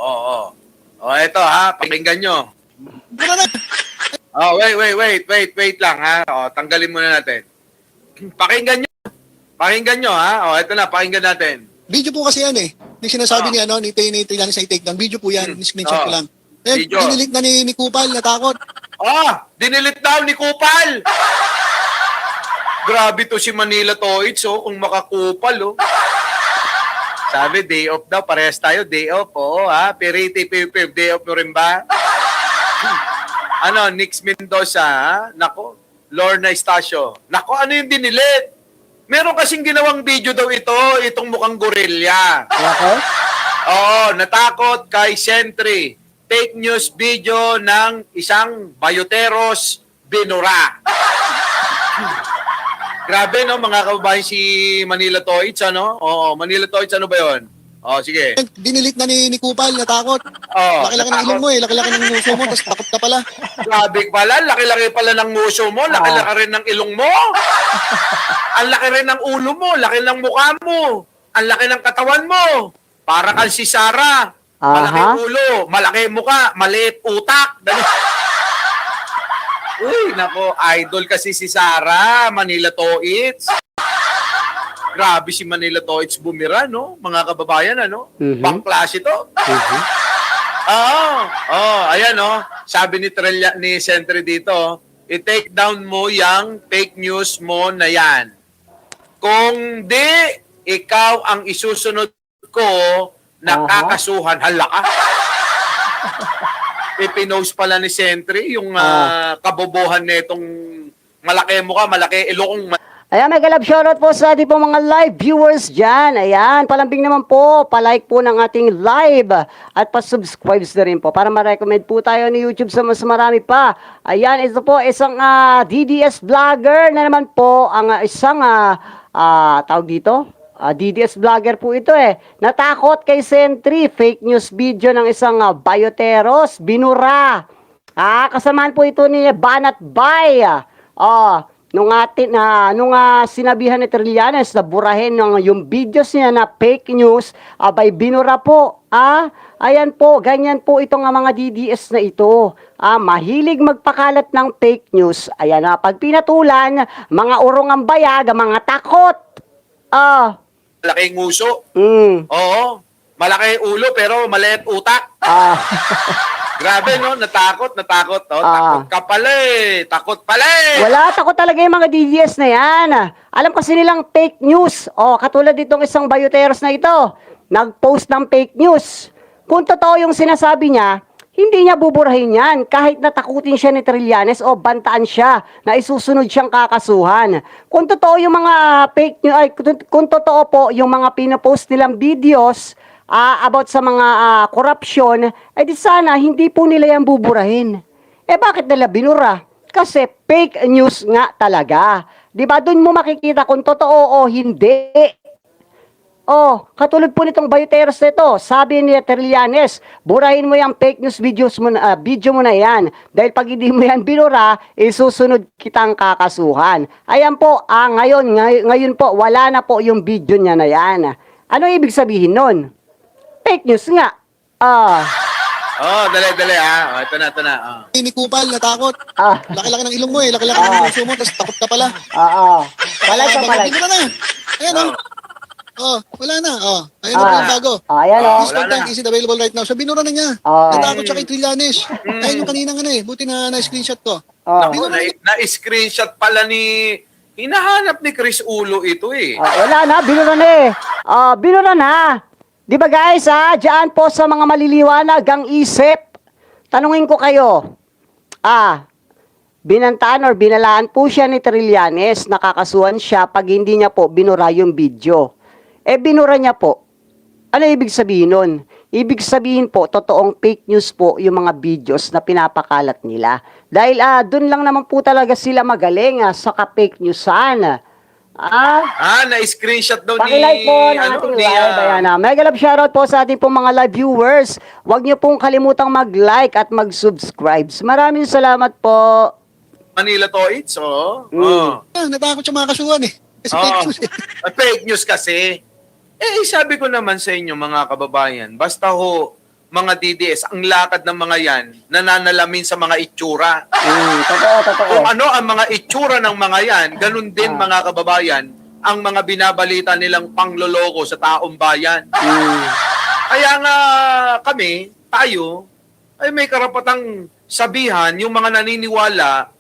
Oh, eto ha, pakinggan nyo. Oh, wait lang ha. Oh, tanggalin muna natin. Pakinggan nyo ha. Oh, eto na, pakinggan natin. Video po kasi yan eh. Yung sinasabi ni Trillanes ay take down. Video po yan. Screenshot ko lang. Eh, Video. dinilit na ni Kupal, natakot. Dinilit daw ni Kupal. Grabe to si Manila Toits, kung makakupal, Sabi, day off daw. Parehas tayo, day off. Oo, ha? Piriti, pipip, day off mo rin ba? Nix Mendoza, ha? Nako, Lorna Estacio. Nako, ano yung dinilit? Meron kasing ginawang video daw itong mukhang gorilla. Okay? Oo, natakot kay Sentry. Fake news video ng isang bayoteros binura. Grabe, no, mga kababayan, si Manila Toits, ano? Oo, Manila Toits, ano ba yun? Sige. Dinilit na ni Kupal, natakot. Laki-laki ng ilong mo eh. Laki-laki ng nguso mo, tapos takot ka pala. Grabe pala, laki-laki pala ng nguso mo, laki-laki rin ng ilong mo. Ang laki rin ng ulo mo, laki ng mukha mo. Ang laki ng katawan mo. Para kang si Sarah. Malaki ulo, malaki mukha, maliit utak. Uy, nako, idol kasi si Sarah, Manila Toits. Grabe si Manila Toits bumira, no? Mga kababayan, ano? Pang-klase to. Ayan, no? Sabi ni Sentry dito, i-take down mo yung fake news mo na yan. Kung di, ikaw ang isusunod ko na kakasuhan. Hala ka. Ipinost pala ni Sentry yung kabobohan nitong malaki mukha, malaki ilong. Ayan, mega love shoutout po sa ating po mga live viewers dyan. Ayan, palambing naman po, palike po ng ating live at pa-subscribe na rin po para ma-recommend po tayo ni YouTube sa mas marami pa. Ayan, ito po isang DDS vlogger na naman po, ang isang tawag dito? DDS vlogger po ito eh. Natakot kay Sentry, fake news video ng isang bayoteros, binura. Kasamaan po ito ni Banat Bay. Nung sinabihan ni Trillanes na burahin yung videos niya na fake news, abay binura po. Ayan po, ganyan po itong mga DDS na ito. Mahilig magpakalat ng fake news. Ayan pag pinatulan, mga urong ang bayag, mga takot. Malaki nguso. Oo. Malaki ulo pero maliit utak. Grabe, no? Natakot. Takot ka pala eh. Takot pala eh. Wala, takot talaga yung mga DDS na yan. Alam kasi nilang fake news. Katulad ditong isang bayoteros na ito. Nag-post ng fake news. Kung totoo yung sinasabi niya, hindi niya buburahin yan. Kahit natakutin siya ni Trillanes o bantaan siya na isusunod siyang kakasuhan. Kung totoo yung mga fake news, kung totoo po yung mga pinapost nilang videos, about sa mga korupsyon, di sana hindi po nila yan buburahin. Bakit nila binura? Kasi fake news nga talaga. Diba, doon mo makikita kung totoo o hindi. Katulad po nitong bayoteros nito, sabi ni Trillanes, burahin mo yung fake news video mo na yan. Dahil pag hindi mo yan binura, isusunod kitang kakasuhan. Ayan po, ngayon po, wala na po yung video niya na yan. Ano ibig sabihin nun? Fake news nga. Dali. Ito na. Ni Kupal, natakot. Laki-laki ng ilong mo eh. Laki-laki ng nguso mo, tapos takot ka pala. Palike. Binura na. Ayan wala na. Ayan na po yung bago. Ayan This content isn't available right now. So, binura na niya. Natakot siya kay Trillanes. Ayan yung kanina buti na-screenshot ko. Na-screenshot pala ni... Hinahanap ni Chris Ulo ito eh. Wala na, binura na eh. Binura na. Di ba guys, dyan po sa mga maliliwanag ang isip, tanungin ko kayo, binantaan or binalaan po siya ni Trillanes, nakakasuhan siya pag hindi niya po binura yung video. Binura niya po. Ano ibig sabihin nun? Ibig sabihin po, totoong fake news po yung mga videos na pinapakalat nila. Dahil dun lang naman po talaga sila magaling sa ka-fake newsan. Na-screenshot daw ni... Pakilike po ng ating live. Ayan mega love shoutout po sa ating pong mga live viewers. Huwag niyo pong kalimutang mag-like at mag-subscribe. Maraming salamat po. Manila Toits, Natakot siya mga kasuhan eh. Kasi fake news eh. Fake news kasi. Sabi ko naman sa inyo mga kababayan, basta mga DDS, ang lakad ng mga yan, nananalamin sa mga itsura. Totoo. Kung ano ang mga itsura ng mga yan, ganun din mga kababayan, ang mga binabalita nilang pangloloko sa taong bayan. Kaya nga tayo, ay may karapatang sabihan yung mga naniniwala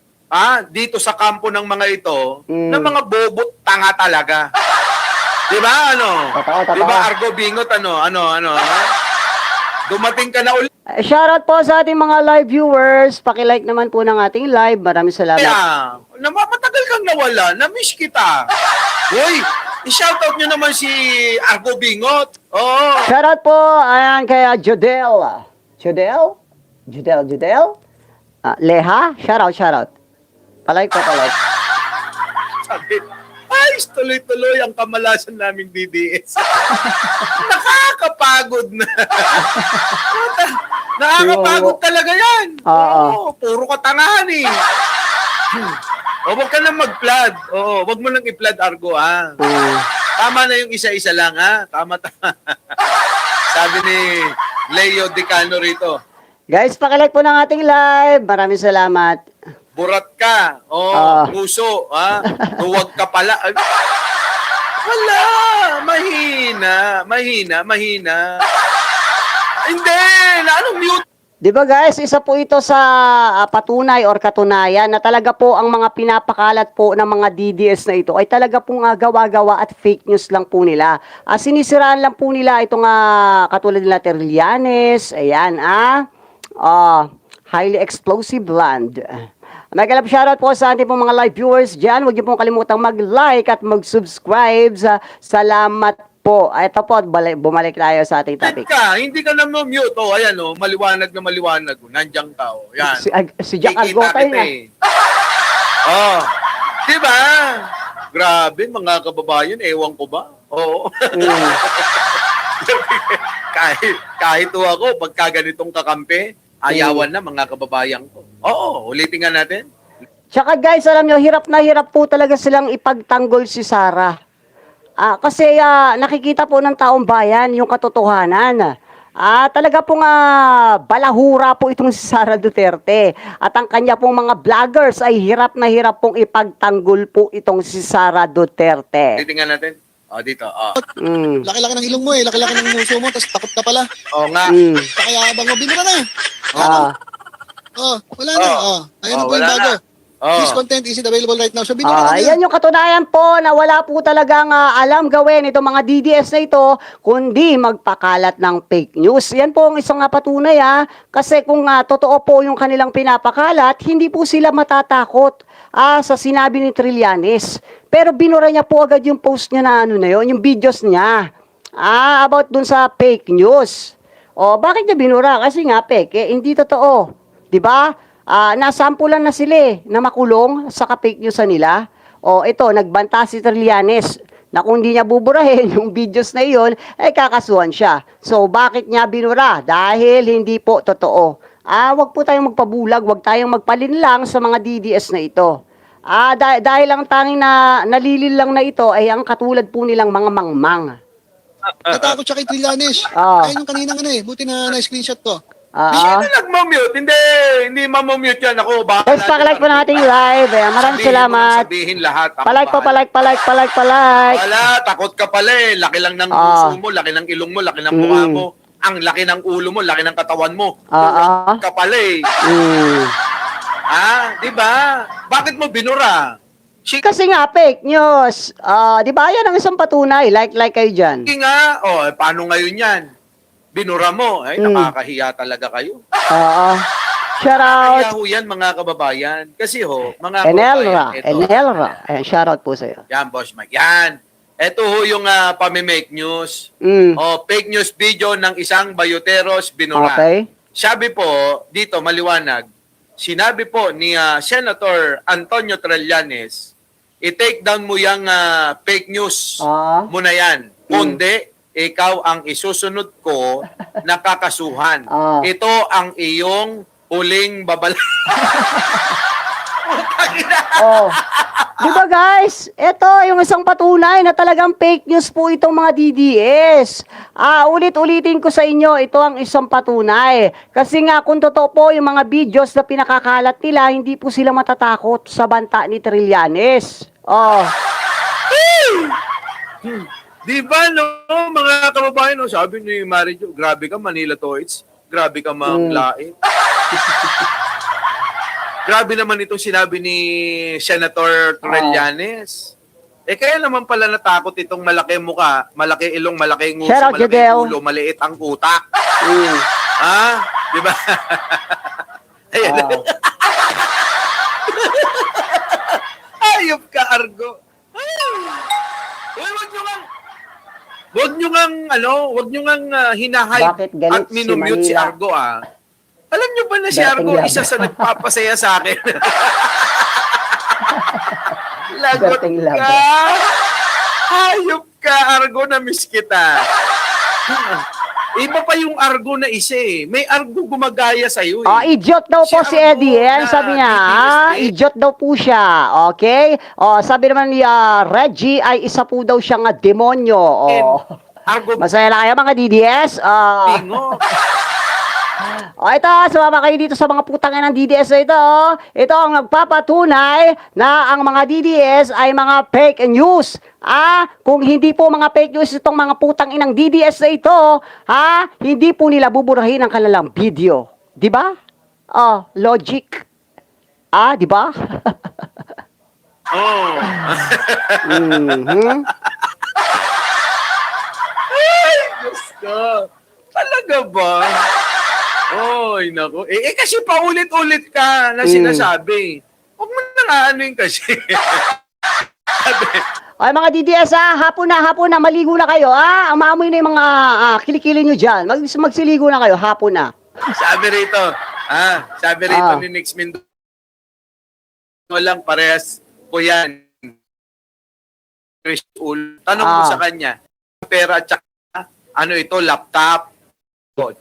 dito sa kampo ng mga ito na mga bobot tanga talaga. Di ba? Totoo. Di ba, Argo Bingot, dumating ka na ulit. Shoutout po sa ating mga live viewers. Paki-like naman po ng ating live. Maraming salamat. Kaya, matagal kang nawala, na-miss kita. Hoy, i-shoutout nyo naman si Argo Bingot. Oo. Shoutout po, ayan, kaya Jodel. Jodel? Leha? Shoutout. Palike po. Sabi, ay, tuloy-tuloy ang kamalasan naming DDS. Nakakapagod na. Nakakapagod talaga yan. Oo. Puro katangahan eh. Huwag ka na mag-flood. Huwag mo lang i-flood, Argo, Tama na yung isa-isa lang, Tama. Sabi ni Leo Decano rito. Guys, pakilike po ng ating live. Maraming salamat. Burat ka. Puso. Huwag ka pala. Wala. Mahina. Hindi. Anong mute? Di ba guys, isa po ito sa patunay or katunayan na talaga po ang mga pinapakalat po ng mga DDS na ito ay talaga pong gawa-gawa at fake news lang po nila. Sinisiraan lang po nila itong katulad nila Trillanes, ayan highly explosive land. Mag-alap shoutout po sa ating pong mga live viewers dyan. Huwag niyo pong kalimutang mag-like at mag-subscribe. Salamat po. Ito po, bumalik tayo sa ating topic. Hindi ka na mute. Ayan, maliwanag na maliwanag. Nandiyan ka. Yan. Si Jack Kikita Argotay kita na. Diba? Grabe, mga kababayan. Ewan ko ba? Oo. kahit ako, pagka ganitong kakampi, ayawan na mga kababayan ko. Ulitin nga natin. Tsaka guys, alam nyo, hirap na hirap po talaga silang ipagtanggol si Sara. Kasi nakikita po ng taong bayan yung katotohanan. Talaga pong balahura po itong si Sara Duterte. At ang kanya pong mga vloggers ay hirap na hirap pong ipagtanggol po itong si Sara Duterte. Ulitin nga natin. Dito. Laki-laki ng ilong mo laki-laki ng muso mo, tapos takot ka pala. Nga. Kaya abang mo, binura na. Wala na. Ayun na po yung wala bago. na. This content is available right now. So, binura na Yan yung katunayan po na wala po talagang alam gawin itong mga DDS na ito, kundi magpakalat ng fake news. Yan po ang isang patunay kasi kung totoo po yung kanilang pinapakalat, hindi po sila matatakot sa sinabi ni Trillanes. Pero binura niya po agad yung post niya na yung videos niya. About dun sa fake news. Bakit niya binura? Kasi nga fake, hindi totoo. 'Di ba? Nasampulan na sila na makulong sa fake news nila. Ito, nagbanta si Trillanes na kung hindi niya buburahin yung videos na iyon, ay kakasuhan siya. So, bakit niya binura? Dahil hindi po totoo. Wag po tayong magpabulag, wag tayong magpalinlang sa mga DDS na ito. Dahil ang tanging na nalilil lang na ito ay ang katulad po nilang mga mangmang. Natakot siya kay Trillanes. Ayun yung kanina buti na na-screenshot ko. Sino nagmamute? Hindi mamamute yan ako. Guys, pakilike po natin live. Maraming salamat. Sabihin lahat. Palike po. Wala, takot ka pala Laki lang ng puso mo, laki ng ilong mo, laki ng mukha mo. Ang laki ng ulo mo, laki ng katawan mo. Takot ka pala di ba? Bakit mo binura? Kasi nga, fake news. Di ba, yan ang isang patunay. Like kayo dyan. Sige nga. Paano ngayon yan? Binura mo. Nakakahiya talaga kayo. Shout out. Kaya yan, mga kababayan. Kasi mga Enelra. kababayan. Ayan, shout out po sa'yo. Yan, Boss Mike. Yan. Ito yung pami-make news. Fake news video ng isang Bayoteros binura. Okay. Sabi po, dito maliwanag, sinabi po ni Senator Antonio Trillanes, i-take down mo yung fake news mo na yan. Kundi, ikaw ang isusunod ko na kakasuhan. Ito ang iyong huling babala. Di ba guys? Ito yung isang patunay na talagang fake news po itong mga DDS. Ulit-ulitin ko sa inyo, ito ang isang patunay. Kasi nga kung totoo po yung mga videos na pinakakalat nila, hindi po sila matatakot sa banta ni Trillanes. Oh. Di ba, no, mga kababayan, no, sabi ni Marijo, grabe ka, Manila Toits. Grabe ka, manglain. Grabe naman itong sinabi ni Senator Trillanes. Kaya naman pala natakot itong malaki muka, malaki ilong, malaki nguso, Shout out, malaki Jadel. ulo, maliit ang utak. Di ba? Ayan. Ayop ka, Argo. Wag nyo ngang hinahype Bakit galit at minumute si Manila? Argo, Alam nyo ba na si Dating Argo, laban. isa sa nagpapasaya sa akin? Lagot Dating ka! laban. Hayop ka, Argo, na miss kita. Iba pa yung Argo na isa eh. May Argo gumagaya sa'yo eh. Idiot daw po si Argo Eddie. Yan na sabi niya. DDS. Idiot daw po siya. Okay? Sabi naman ni Reggie ay isa po daw siyang demonyo. Argo Masaya lang kayo mga DDS. bingo. Ito, sumama kayo dito sa mga putangin ng DDS na ito. Ito ang nagpapatunay na ang mga DDS ay mga fake news. Kung hindi po mga fake news itong mga putang inang DDS na ito, hindi po nila buburahin ang kanilang video. Di ba? Logic. Di ba? Oh. Mhm. Diyos ko. Talaga ba? Oy, nako. Kasi paulit-ulit ka na sinasabi. Huwag mo na nga ano yung kasi. Ay mga DDS hapon na, maligo na kayo Maamoy na yung mga kilikili nyo dyan. Magsiligo na kayo, hapon na. Sabi rito ni Nix Mindo lang, parehas po yan. Chris Ul, tanong mo sa kanya, pera at saka, ito, laptop.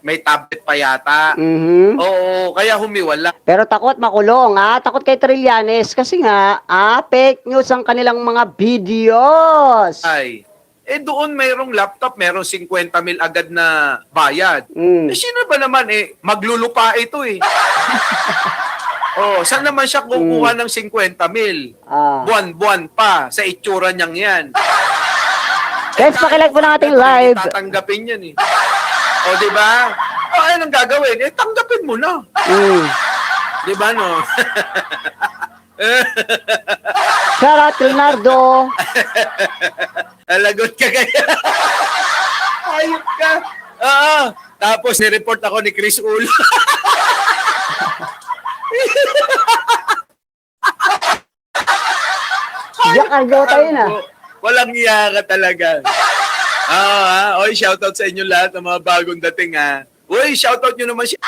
May tablet pa yata. Mhm. Oo, kaya humiwala. Pero takot makulong, takot kay Trillanes kasi nga, fake news ang kanilang mga videos. Ay, doon mayroong laptop, mayroong 50,000 agad na bayad. Sino ba naman, maglulupa ito saan naman siya kukuha ng 50,000? Buwan-buwan pa sa itsura niyang yan. Guys, pakilike po ng ating live. Tatanggapin yan di ba? Anong gagawin? Tanggapin mo na. Di ba, no? Shout out, Leonardo. Alagot ka kaya. Ayop ka. Tapos nireport ako ni Chris Ulo. Jack Argo tayo na. Walang iya ka talaga. Oy, shoutout sa inyo lahat ng mga bagong dating Uy, shoutout nyo naman siya.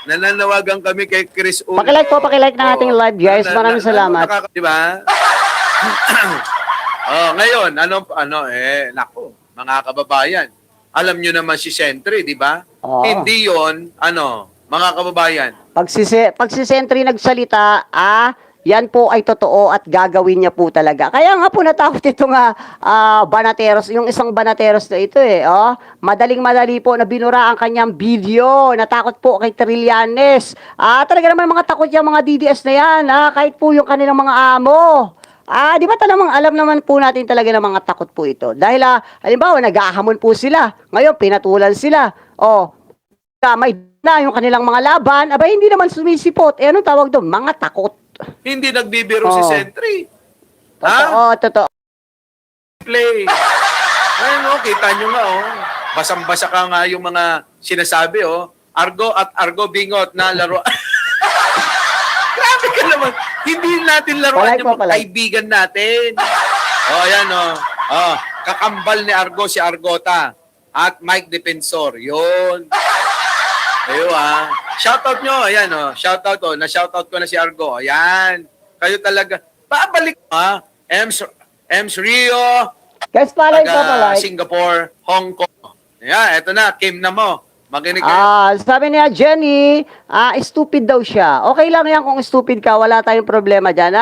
Nananawagan kami kay Chris Ulo. Pakilike ng ating live, guys. Maraming salamat. Di ba? Ngayon, nako, mga kababayan. Alam nyo naman si Sentry, di ba? Hindi yon mga kababayan. Pag si Sentry nagsalita, yan po ay totoo at gagawin niya po talaga. Kaya nga po natakot ito nga Banateros, yung isang Banateros na ito Madaling-madali po na binura ang kanyang video. Natakot po kay Trillanes. Talaga naman mga takot yung mga DDS na yan. Kahit po yung kanilang mga amo. Di ba talagang alam naman po natin talaga na mga takot po ito. Dahil halimbawa nag-ahamon po sila. Ngayon pinatulan sila. May na yung kanilang mga laban. Hindi naman sumisipot. Anong tawag doon? Mga takot. Hindi nagbibiro si Sentry. Totoo. Play. Kita nyo nga, Basang-basa ka nga yung mga sinasabi, Argo at Argo Bingot na laro. Grabe ka naman. Hindi natin laruan yung mga kaibigan natin. Ayan, kakambal ni Argo si Argota at Mike Defensor. Yun. Ayo shoutout nyo, ayan shoutout na-shoutout ko na si Argo. Ayan. Kayo talaga. Babalik Ems Rio. Guys, palike. Singapore, Hong Kong. Ayan, eto na, Kim na mo. Makinig kayo. Sabi niya, Jenny, stupid daw siya. Okay lang yan kung stupid ka, wala tayong problema dyan,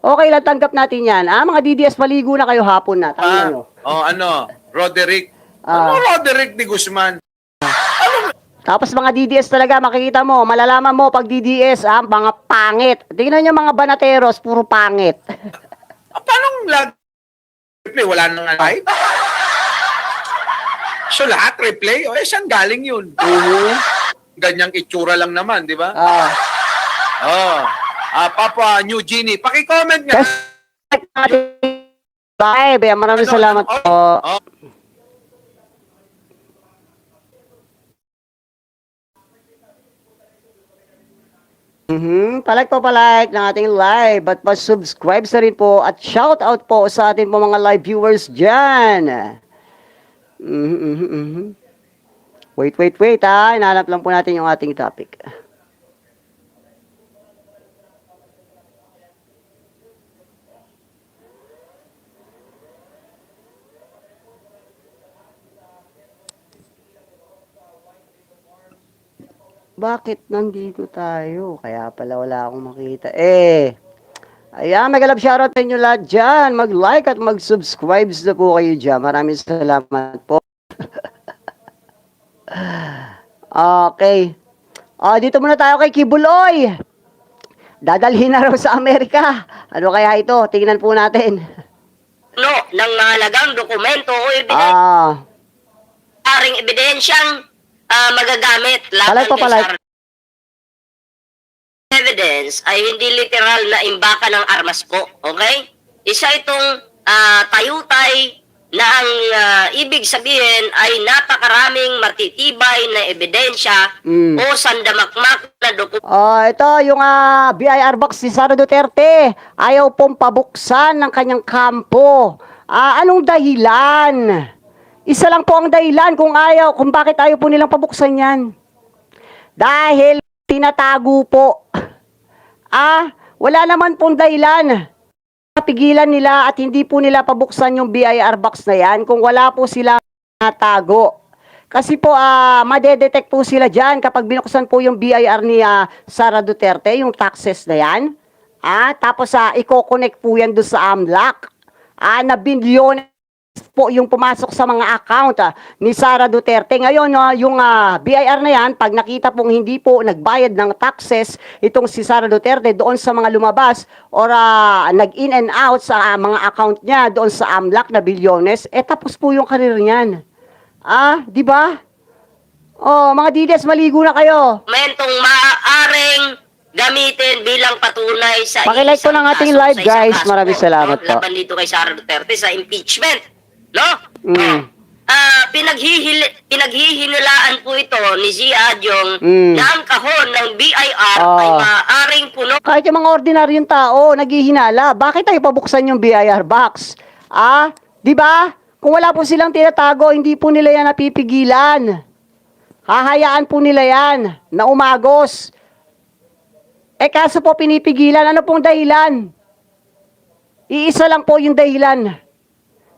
Okay lang, tanggap natin yan. Mga DDS, maligo na kayo hapon na. Tangin nyo. Roderick. Ah. Roderick de Guzman? Tapos mga DDS talaga, makikita mo, malalaman mo pag DDS, mga pangit. Tingnan nyo mga banateros, puro pangit. Paano lag? Wala nang live? So lahat replay? Saan galing yun? Ganyang itsura lang naman, di ba? Papa New Genie, paki-comment nga. Bye, maraming salamat po. Palike po palike ng ating live at pa-subscribe sa rin po at shout out po sa ating po mga live viewers dyan. Wait, hinahanap lang po natin yung ating topic. Bakit nandito tayo? Kaya pala wala akong makita. Ayan, mag-alab shoutout sa inyo lahat dyan. Mag-like at mag-subscribe na po kayo dyan. Maraming salamat po. Okay. Dito muna tayo kay Kibuloy. Dadalhin na raw sa Amerika. Ano kaya ito? Tingnan po natin. Ng mahalagang dokumento o ebidensyang magagamit laban Palay po, palay. kay evidence ay hindi literal na imbakan ng armas po. Okay? Isa itong tayutay na ang ibig sabihin ay napakaraming matitibay na ebidensya o sandamakmak na dokumento. Ito yung BIR box si Sara Duterte. Ayaw pong pabuksan ng kanyang kampo. Anong dahilan? Isa lang po ang dahilan kung bakit ayaw po nilang pabuksan yan. Dahil tinatago po. Wala naman pong dahilan. Pigilan nila at hindi po nila pabuksan yung BIR box na yan kung wala po sila natago. Kasi po, madedetect po sila dyan kapag binuksan po yung BIR ni Sara Duterte, yung taxes na yan. Tapos, i-connect po yan doon sa AMLAC. Na bilyon po yung pumasok sa mga account ni Sara Duterte. Ngayon, yung BIR na yan, pag nakita pong hindi po nagbayad ng taxes itong si Sara Duterte doon sa mga lumabas or nag-in and out sa mga account niya doon sa AMLAC na bilyones, tapos po yung karir niyan. Di ba? Mga DDS, maligo na kayo. Dokumentong maaaring gamitin bilang patunay sa Pakilike po ng ating live, guys. Maraming salamat po. Laban dito kay Sara Duterte sa impeachment. No? Pinaghihinilaan po ito ni Zia Adyong na ang kahon ng BIR ay maaaring puno. Kahit yung mga ordinaryong tao, naghihinala. Bakit tayo pabuksan yung BIR box? Di ba? Kung wala po silang tinatago, hindi po nila yan napipigilan. Hahayaan po nila yan na umagos. Kaso po pinipigilan. Ano pong dahilan? Iisa lang po yung dahilan.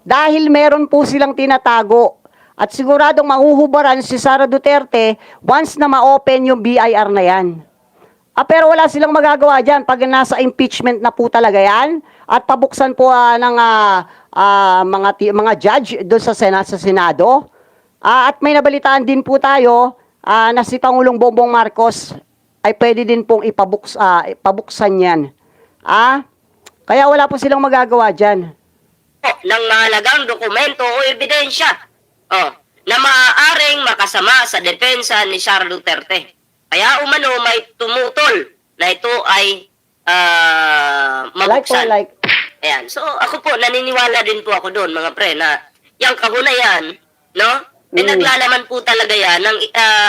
Dahil meron po silang tinatago. At siguradong mahuhubaran si Sara Duterte once na ma-open yung BIR na yan. Pero wala silang magagawa dyan pag nasa impeachment na po talaga yan. At pabuksan po ng mga judge doon sa Senado. At may nabalitaan din po tayo na si Pangulong Bongbong Marcos ay pwede din pong ipabuksan yan. Kaya wala po silang magagawa dyan. Ng mahalagang dokumento o ebidensya na maaaring makasama sa depensa ni Sara Duterte. Kaya umano may tumutol na ito ay mabuksan. Like. Ayan. So ako po, naniniwala din po ako doon mga pre na yung kahuna yan, no? Naglalaman po talaga yan ng,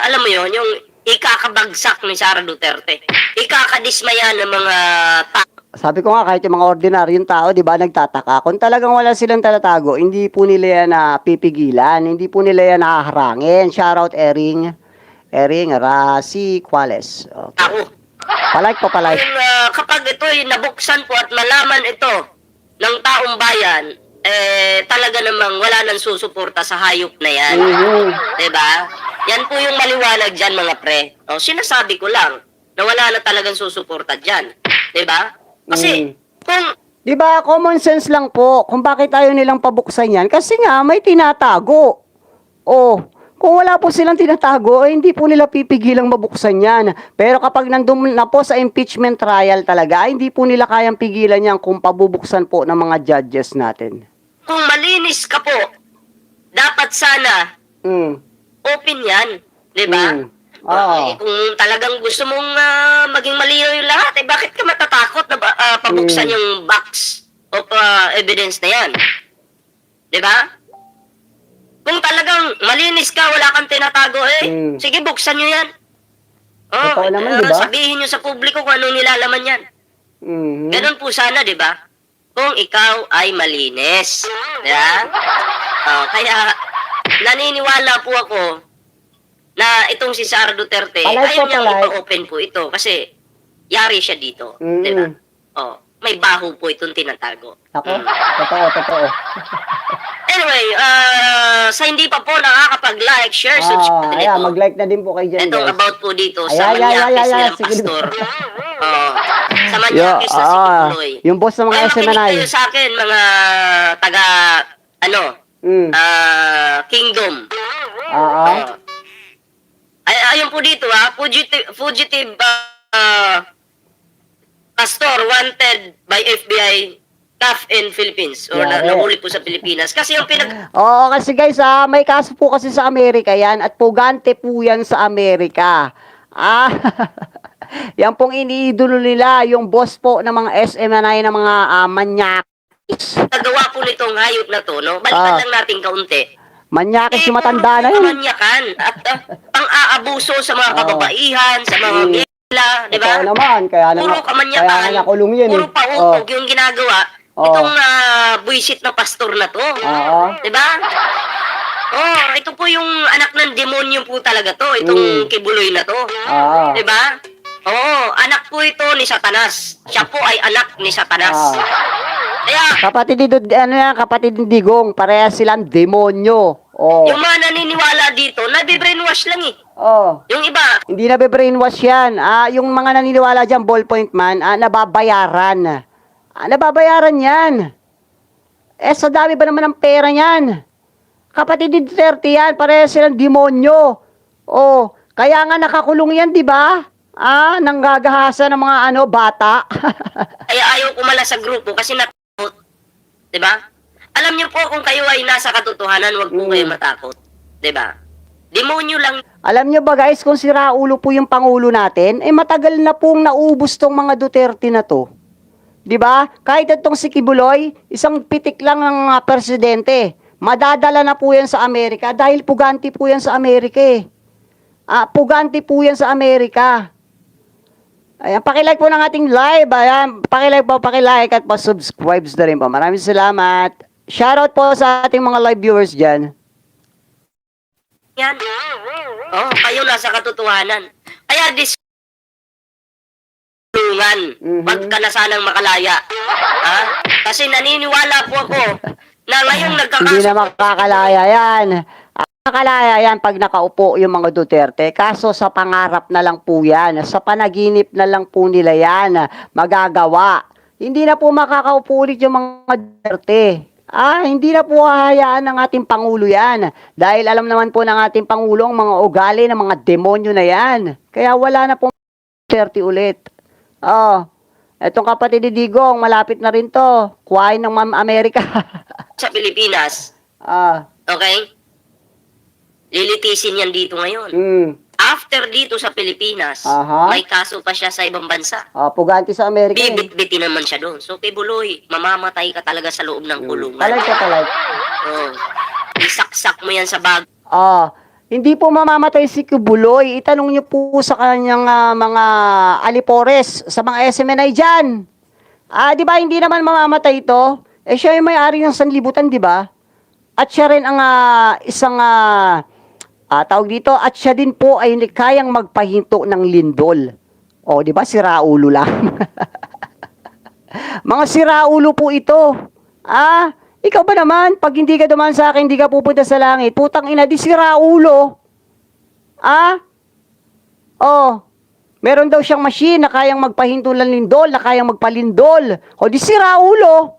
alam mo yon yung ikakabagsak ni Sara Duterte. Ikakadismaya ng mga Sabi ko nga, kahit yung mga ordinaryong tao, di ba, nagtataka. Kung talagang wala silang talatago, hindi po nila yan pipigilan, hindi po nila yan nahaharangin. Shoutout, Ering Rasi Quales. Okay. tao. Palike po, palike. Kapag ito'y nabuksan po at malaman ito ng taong bayan, talaga namang wala nang susuporta sa hayop na yan. Diba? Yan po yung maliwanag dyan, mga pre. O, sinasabi ko lang na wala na talagang susuporta dyan. Diba? Kasi, kung Di ba, common sense lang po kung bakit ayaw nilang pabuksan yan. Kasi nga, may tinatago. Oh, kung wala po silang tinatago, eh, hindi po nila pipigilang mabuksan yan. Pero kapag nandun na po sa impeachment trial talaga, hindi po nila kayang pigilan yan kung pabubuksan po ng mga judges natin. kung malinis ka po, dapat sana Mm. open yan. Diba? Oo. Kung talagang gusto mong maging malinaw yung lahat, eh bakit ka matatakot na pabuksan yung box of evidence na yan? Diba? Kung talagang malinis ka, wala kang tinatago, sige, buksan nyo yan. Oh, Totoo naman, diba? Sabihin nyo sa publiko kung anong nilalaman yan. Mhm. Ganun po sana, diba? Kung ikaw ay malinis. Diba? Kaya, naniniwala po ako na itong si Sara Duterte, Palay po, ayaw niyang palay. ipa-open po ito kasi yari siya dito. Mm. Diba? May baho po itong tinatago. Ako? Totoo. Anyway, sa hindi pa po nakakapag-like, share, subscribe Ayan, nito. mag-like na din po kayo dyan, Itong guys. about po dito sa Ay, Manyakis nilang sige. pastor. Sa Manyakis na si Kibuloy. Yung boss ng mga Kaya makinig SMNI. kayo sa akin, mga taga, Kingdom. Oo. Ayun po dito fugitive pastor wanted by FBI CAF in Philippines or Yari. nahuli po sa Pilipinas. Kasi yung Oo, kasi guys, may kaso po kasi sa Amerika yan at pugante po yan sa Amerika. Yan pong iniidolo nila, yung boss po ng mga SMNI ng mga manyakis. nagawa po nitong hayop na to, no? Balikan lang natin kaunti. Manyakis yung matanda na yun. Kamanyakan at pang-aabuso sa mga kababaihan, sa mga mila, di ba? Totoo naman, kaya Puro kamanyakan, kaya nga nakulong yun puro pautog yung ginagawa. Oo. Itong buisit na pastor na to. Oo. Di ba? Ito po yung anak ng demonyo po talaga to. Itong Kibuloy na to. Oo. Di ba? Anak po ito ni Satanas. Siya po ay anak ni Satanas. Kaya, Kapatid ni kapatid ni Digong, parehas silang demonyo. yung mga naniniwala dito, nabibrainwash lang eh. Yung iba, Hindi na be-brainwash yan. Yung mga naniniwala dyan, ballpoint man, nababayaran. Nababayaran yan. Sa dami ba naman ng pera niyan? Kapatid ni Duterte yan, parehas silang demonyo. Kaya nga nakakulong yan, di ba? Nanggagahasa ng mga bata. kaya ayaw kumala sa grupo kasi natakot. Diba? Alam niyo po kung kayo ay nasa katotohanan, huwag po kayo matakot. Diba? Demonyo lang. Alam nyo ba guys, kung si Raulo po yung pangulo natin, matagal na pong naubos tong mga Duterte na to. 'Di ba? Kahit itong si Kibuloy, isang pitik lang ng presidente. Madadala na po yan sa Amerika dahil puganti po yan sa Amerika eh. Puganti po yan sa Amerika. Ayan, pakilike po ng ating live. Ayan, pakilike at pa-subscribe na rin po. Maraming salamat. Shoutout po sa ating mga live viewers dyan. Yan. Kayo nasa katotohanan. Kaya tulungan. Wag ka na sanang makalaya. Kasi naniniwala po ako na ngayong Hindi nagkakaso. na makakalaya yan. Makakalaya yan pag nakaupo yung mga Duterte. Kaso sa pangarap na lang po yan. Sa panaginip na lang po nila yan. Magagawa. Hindi na po makakaupo ulit yung mga Duterte. Hindi na po hahayaan ng ating Pangulo yan. Dahil alam naman po ng ating Pangulo ang mga ugali ng mga demonyo na yan. Kaya wala na pong Duterte ulit. Etong kapatid ni Digong, malapit na rin to. Kuhain ng Ma'am Amerika. Sa Pilipinas. Okay? Lilitisin yan dito ngayon. After dito sa Pilipinas, may kaso pa siya sa ibang bansa. Puganti sa Amerika. Bibit-bitin naman siya doon. So, Kibuloy, mamamatay ka talaga sa loob ng kulungan. Talay. Isaksak mo yan sa bag. Hindi po mamamatay si Kibuloy. Itanong niyo po sa kanyang mga alipores, sa mga SMNI dyan. Di ba hindi naman mamamatay ito? Siya yung may-ari ng sanlibutan, di ba? At siya rin ang isang tawag dito, at siya din po ay kayang magpahinto ng lindol. Di ba? Siraulo lang. Mga siraulo po ito. Ikaw ba naman, pag hindi ka dumaan sa akin, hindi ka pupunta sa langit, putang ina, di siraulo. Ah? Oh, meron daw siyang machine na kayang magpahinto ng lindol, na kayang magpalindol. O di sira ulo.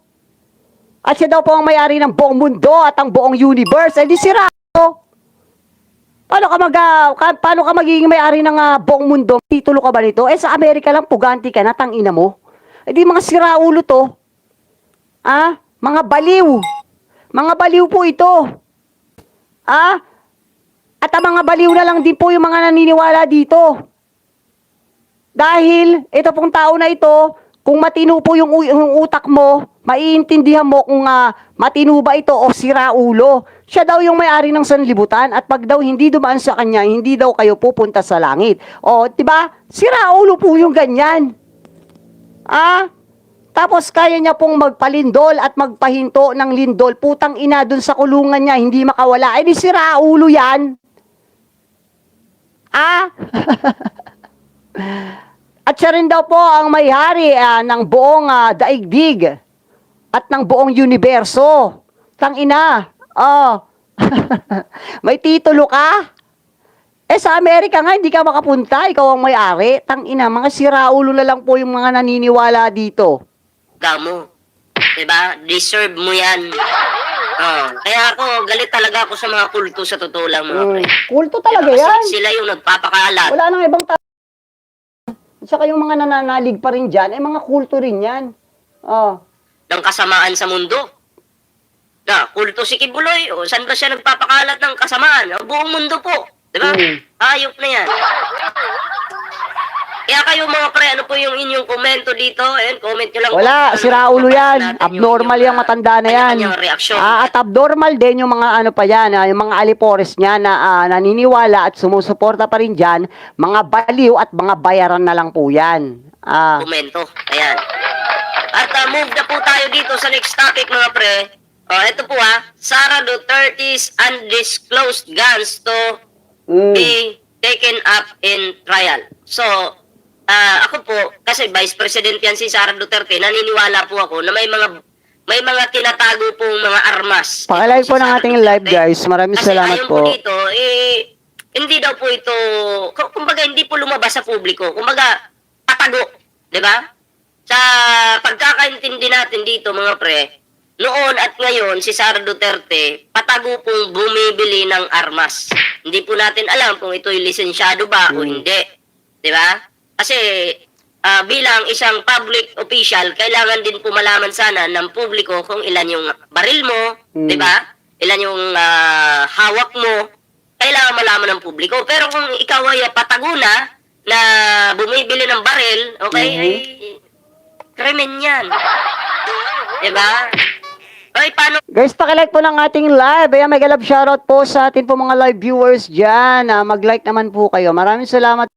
At siya daw po ang may-ari ng buong mundo at ang buong universe. Eh di sira ulo. Paano ka magiging may-ari ng buong mundo? Titulo ka ba nito? Eh sa Amerika lang, puganti ka na, tangina mo. Eh di mga sira ulo to. Ah? Mga baliw. Mga baliw po ito. Ah? At ang mga baliw na lang din po yung mga naniniwala dito. Dahil ito pong tao na ito, kung matino po yung utak mo, maiintindihan mo kung matino ba ito o sira ulo. Siya daw yung may-ari ng sanlibutan at pag daw hindi dumaan sa kanya, hindi daw kayo pupunta sa langit. O, diba? Sira ulo po yung ganyan. Ah? Tapos kaya niya pong magpalindol at magpahinto ng lindol. Putang ina dun sa kulungan niya, hindi makawala. Eh di sira ulo yan. Ah? At siya rin daw po ang may-hari ng buong daigdig at ng buong universo. Tangina. Oh. May titulo ka? Eh sa Amerika nga, hindi ka makapunta. Ikaw ang may-ari. Tangina, mga siraulo na lang po yung mga naniniwala dito. Gamo. Diba? Deserve mo yan. Kaya ako, galit talaga ako sa mga kulto sa totoo lang, mga pre. Kulto talaga Kasi yan. sila yung nagpapakalat. Wala nang ibang tao. Saka yung mga nananalig pa rin dyan, eh mga kulto rin yan. Oh. Ng kasamaan sa mundo. Kulto si Kibuloy. O, saan ba siya nagpapakalat ng kasamaan? Ang buong mundo po. Diba? Hayop na yan. Kaya kayo mga pre, ano po yung inyong komento dito? Ayan, comment nyo lang. Wala, sira ulo yan. Abnormal yung matanda na yan. Kanya-kanyang reaksyon. At abnormal din yung mga ano pa yan, yung mga alipores niya na naniniwala at sumusuporta pa rin dyan, mga baliw at mga bayaran na lang po yan. Komento. Ayan. At move na po tayo dito sa next topic mga pre. Ito po Sara Duterte's undisclosed guns to be taken up in trial. So, ako po, kasi Vice President yan si Sara Duterte, naniniwala po ako na may mga tinatago pong mga armas. Pakilive po ng ating live guys. Maraming Kasi salamat ayon po. dito, hindi daw po ito, kumbaga hindi po lumabas sa publiko. Kumbaga, patago. Diba? Sa pagkakaintindi natin dito mga pre, noon at ngayon si Sara Duterte, patago pong bumibili ng armas. Hindi po natin alam kung ito'y lisensyado ba o hindi. Diba? Kasi bilang isang public official, kailangan din po malaman sana ng publiko kung ilan yung baril mo, di ba? Ilan yung hawak mo. Kailangan malaman ng publiko. Pero kung ikaw ay patago na bumibili ng baril, okay, ay krimen yan. Di ba? Ay, paano? Guys, pakilike po ng ating live. Ayan, mega love shoutout po sa atin po mga live viewers dyan. Mag-like naman po kayo. Maraming salamat.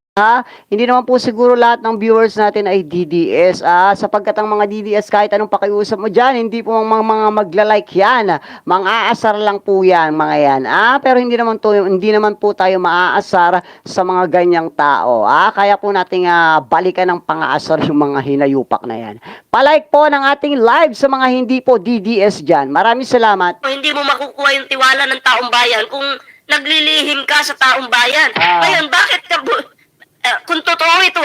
Hindi naman po siguro lahat ng viewers natin ay DDS. Sapagkat ang mga DDS, kahit anong pakiusap mo dyan, hindi po mga magla-like yan. Mang-aasar lang po yan, mga yan. Pero hindi naman po tayo maaasar sa mga ganyang tao. Kaya po nating balikan ng pang-aasar yung mga hinayupak na yan. Palike po ng ating live sa mga hindi po DDS dyan. Maraming salamat. Hindi mo makukuha yung tiwala ng taong bayan kung naglilihim ka sa taong bayan. Ngayon, bakit ka... kung totoo ito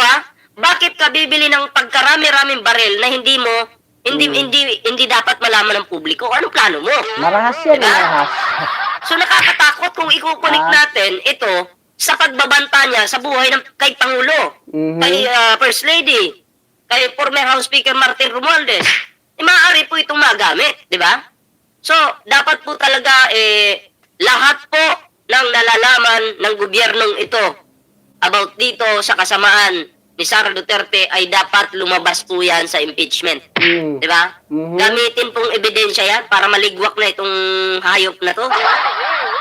bakit ka bibili ng pagkarami-raming baril na hindi dapat malaman ng publiko? Anong plano mo? Marahas yan, marahas. So nakakatakot kung ikukunik natin ito sa pagbabanta niya sa buhay ng kay Pangulo, kay First Lady, kay former House Speaker Martin Romualdez. Maaari po itong magamit, di ba? So, dapat po talaga lahat po ng nalalaman ng gobyernong ito about dito sa kasamaan ni Sara Duterte ay dapat lumabas po yan sa impeachment. Di ba? Gamitin pong ebidensya yan para maligwak na itong hayop na to.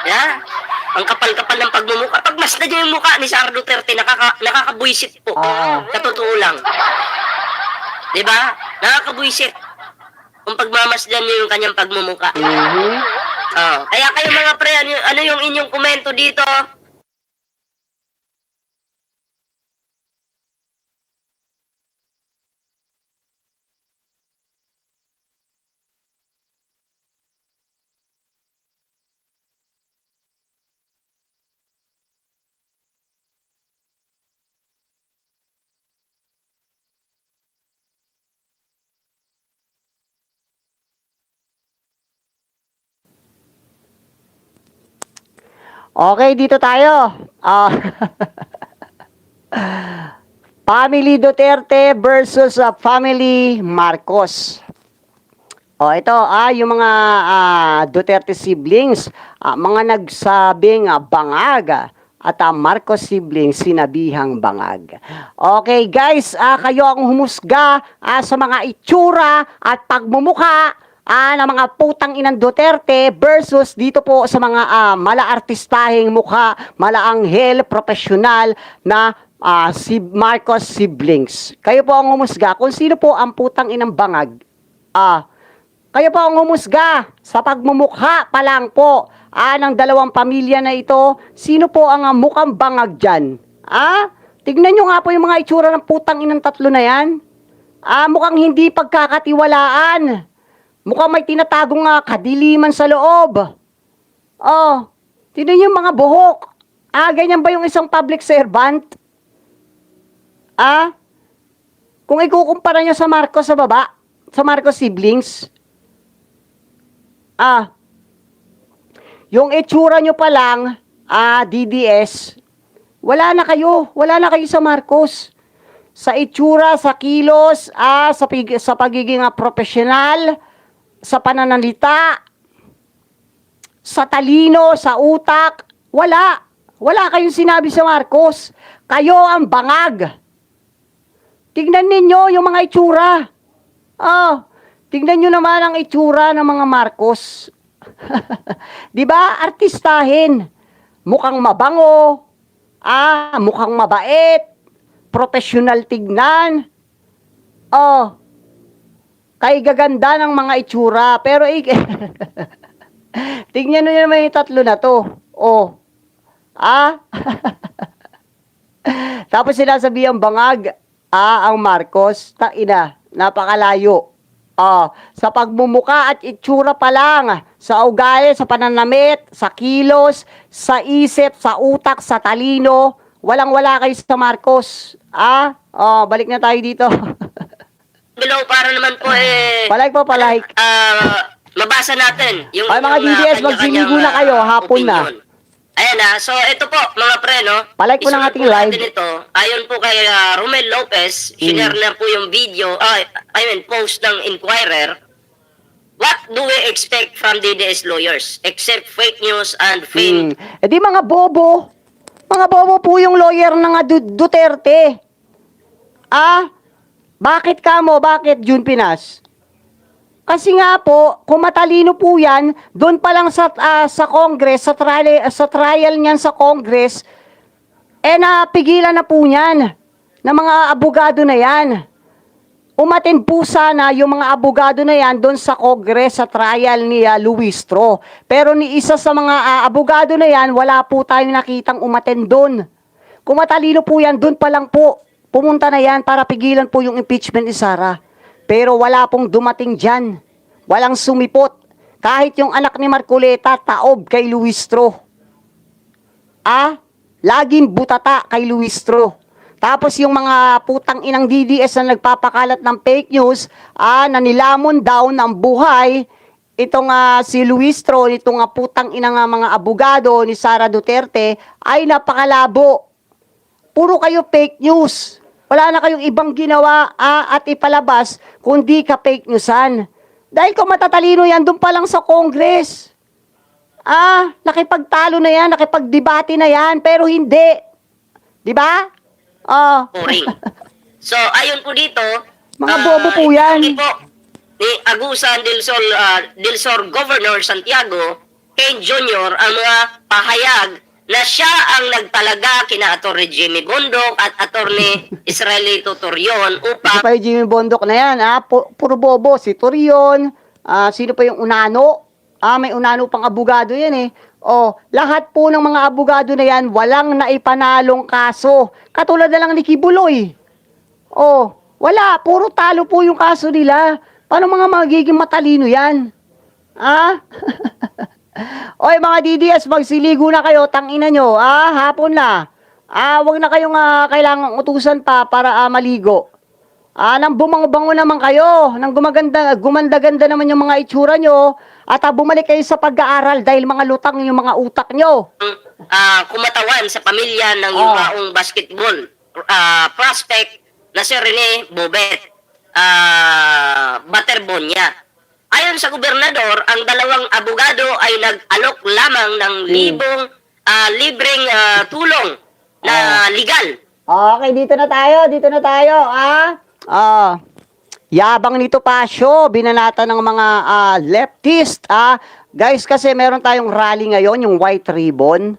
Yeah. Ang kapal-kapal ng pagmumukha. Pag masdan niyo yung mukha ni Sara Duterte, nakakabwisit po. Sa totoo lang. Di ba? Nakakabwisit. Kung pagmamasdan niyo yung kanyang pagmumukha. Kaya kayo mga pre, ano yung inyong komento dito? Okay, dito tayo. Family Duterte versus Family Marcos. Ito, yung mga Duterte siblings, mga nagsabing bangag at Marcos siblings sinabihang bangag. Okay, guys, kayo ang humusga sa mga itsura at pagmumukha ng mga putang inang Duterte versus dito po sa mga malaartistahing mukha, malaanghel, profesional na si Marcos siblings. Kayo po ang humusga kung sino po ang putang inang bangag. Kayo po ang humusga sa pagmumukha pa lang po ng dalawang pamilya na ito. Sino po ang mukhang bangag dyan? Tignan nyo nga po yung mga itsura ng putang inang tatlo na yan. Mukhang hindi pagkakatiwalaan. Mukhang may tinatagong kadiliman sa loob. Tignan nyo yung mga buhok. Ganyan ba yung isang public servant? Kung ikukumpara nyo sa Marcos sa baba, sa Marcos siblings, yung itsura nyo pa lang, DDS, wala na kayo sa Marcos. Sa itsura, sa kilos, sa pagiging profesional, sa pananalita, sa talino, sa utak, wala kayong sinabi sa Marcos. Kayo ang bangag. Tignan ninyo yung mga itsura. Tignan nyo naman ang itsura ng mga Marcos. Di ba? Artistahin. Mukhang mabango. Mukhang mabait. Professional tignan. Kay gaganda ng mga itsura. Pero tignan nyo naman yung tatlo na to. Tapos sinasabi ang bangag. Ang Marcos. Taina. Napakalayo. Sa pagmumuka at itsura pa lang, sa ugali, sa pananamit, sa kilos, sa isip, sa utak, sa talino, walang-wala kayo sa Marcos. Balik na tayo dito. Below, para naman po Palike. Mabasa natin yung Mga DDS, magsiligo na kayo, hapon na. Ayan so ito po mga pre, no? Palike po ng ating live. Ito, ayon po kay Romel Lopez, share na po yung video, post ng Inquirer. What do we expect from DDS lawyers except fake news and fame? Di mga bobo. Mga bobo po yung lawyer ng Duterte. Bakit kamo? Bakit Jun Pinas? Kasi nga po, kung matalino po yan, doon pa lang sa Congress, sa trial niyan sa Congress, napigilan na po niyan ng mga abogado na yan. Umatin po sana yung mga abogado na yan doon sa Congress, sa trial ni Luistro. Pero ni isa sa mga abogado na yan, wala po tayong nakitang umatin doon. Kung matalino po yan, doon pa lang po, pumunta na yan para pigilan po yung impeachment ni Sara. Pero wala pong dumating dyan. Walang sumipot. Kahit yung anak ni Marcoleta, taob kay Luistro. Laging butata kay Luistro. Tapos yung mga putang inang DDS na nagpapakalat ng fake news, na nilamon daw ng buhay, itong si Luistro, itong putang inang mga abogado ni Sara Duterte, ay napakalabo. Puro kayo fake news. Wala na kayong ibang ginawa at ipalabas kundi ka fake newsan. Dahil kung matatalino yan, doon pa lang sa Congress. Nakipagtalo na yan, nakipagdebate na yan, pero hindi. Di ba? Boring. So, ayon po dito, Mga bobo po yan. Po, ni Agusan del Sur Governor Santiago, Kane Jr., ang mga pahayag na siya ang nagtalaga kina Atty. Jimmy Bondok at Atty. Israelito Torion upang... Pa yung Jimmy Bondok na yan, puro bobo. Si Torion, sino pa yung Unano? May Unano pang abogado yan lahat po ng mga abogado na yan, walang naipanalong kaso. Katulad na lang ni Kibuloy. Wala, puro talo po yung kaso nila. Paano mga magiging matalino yan? Oy mga DDS, magsiligo na kayo, tangina nyo. Hapon na. Wag na kayong kailangang utusan pa para maligo. Nang bumango-bango naman kayo, nang gumanda-ganda naman yung mga itsura nyo, at bumalik kayo sa pag-aaral dahil mga lutang yung mga utak nyo. Kumatawan sa pamilya ng yumaong basketball prospect na si Rene Bobet Baterbonia. Ayon sa gobernador, ang dalawang abogado ay nag-alok lamang ng libreng tulong na legal. Okay, dito na tayo, yabang nito Pasyo, binanata ng mga leftist, Guys, kasi meron tayong rally ngayon, yung White Ribbon,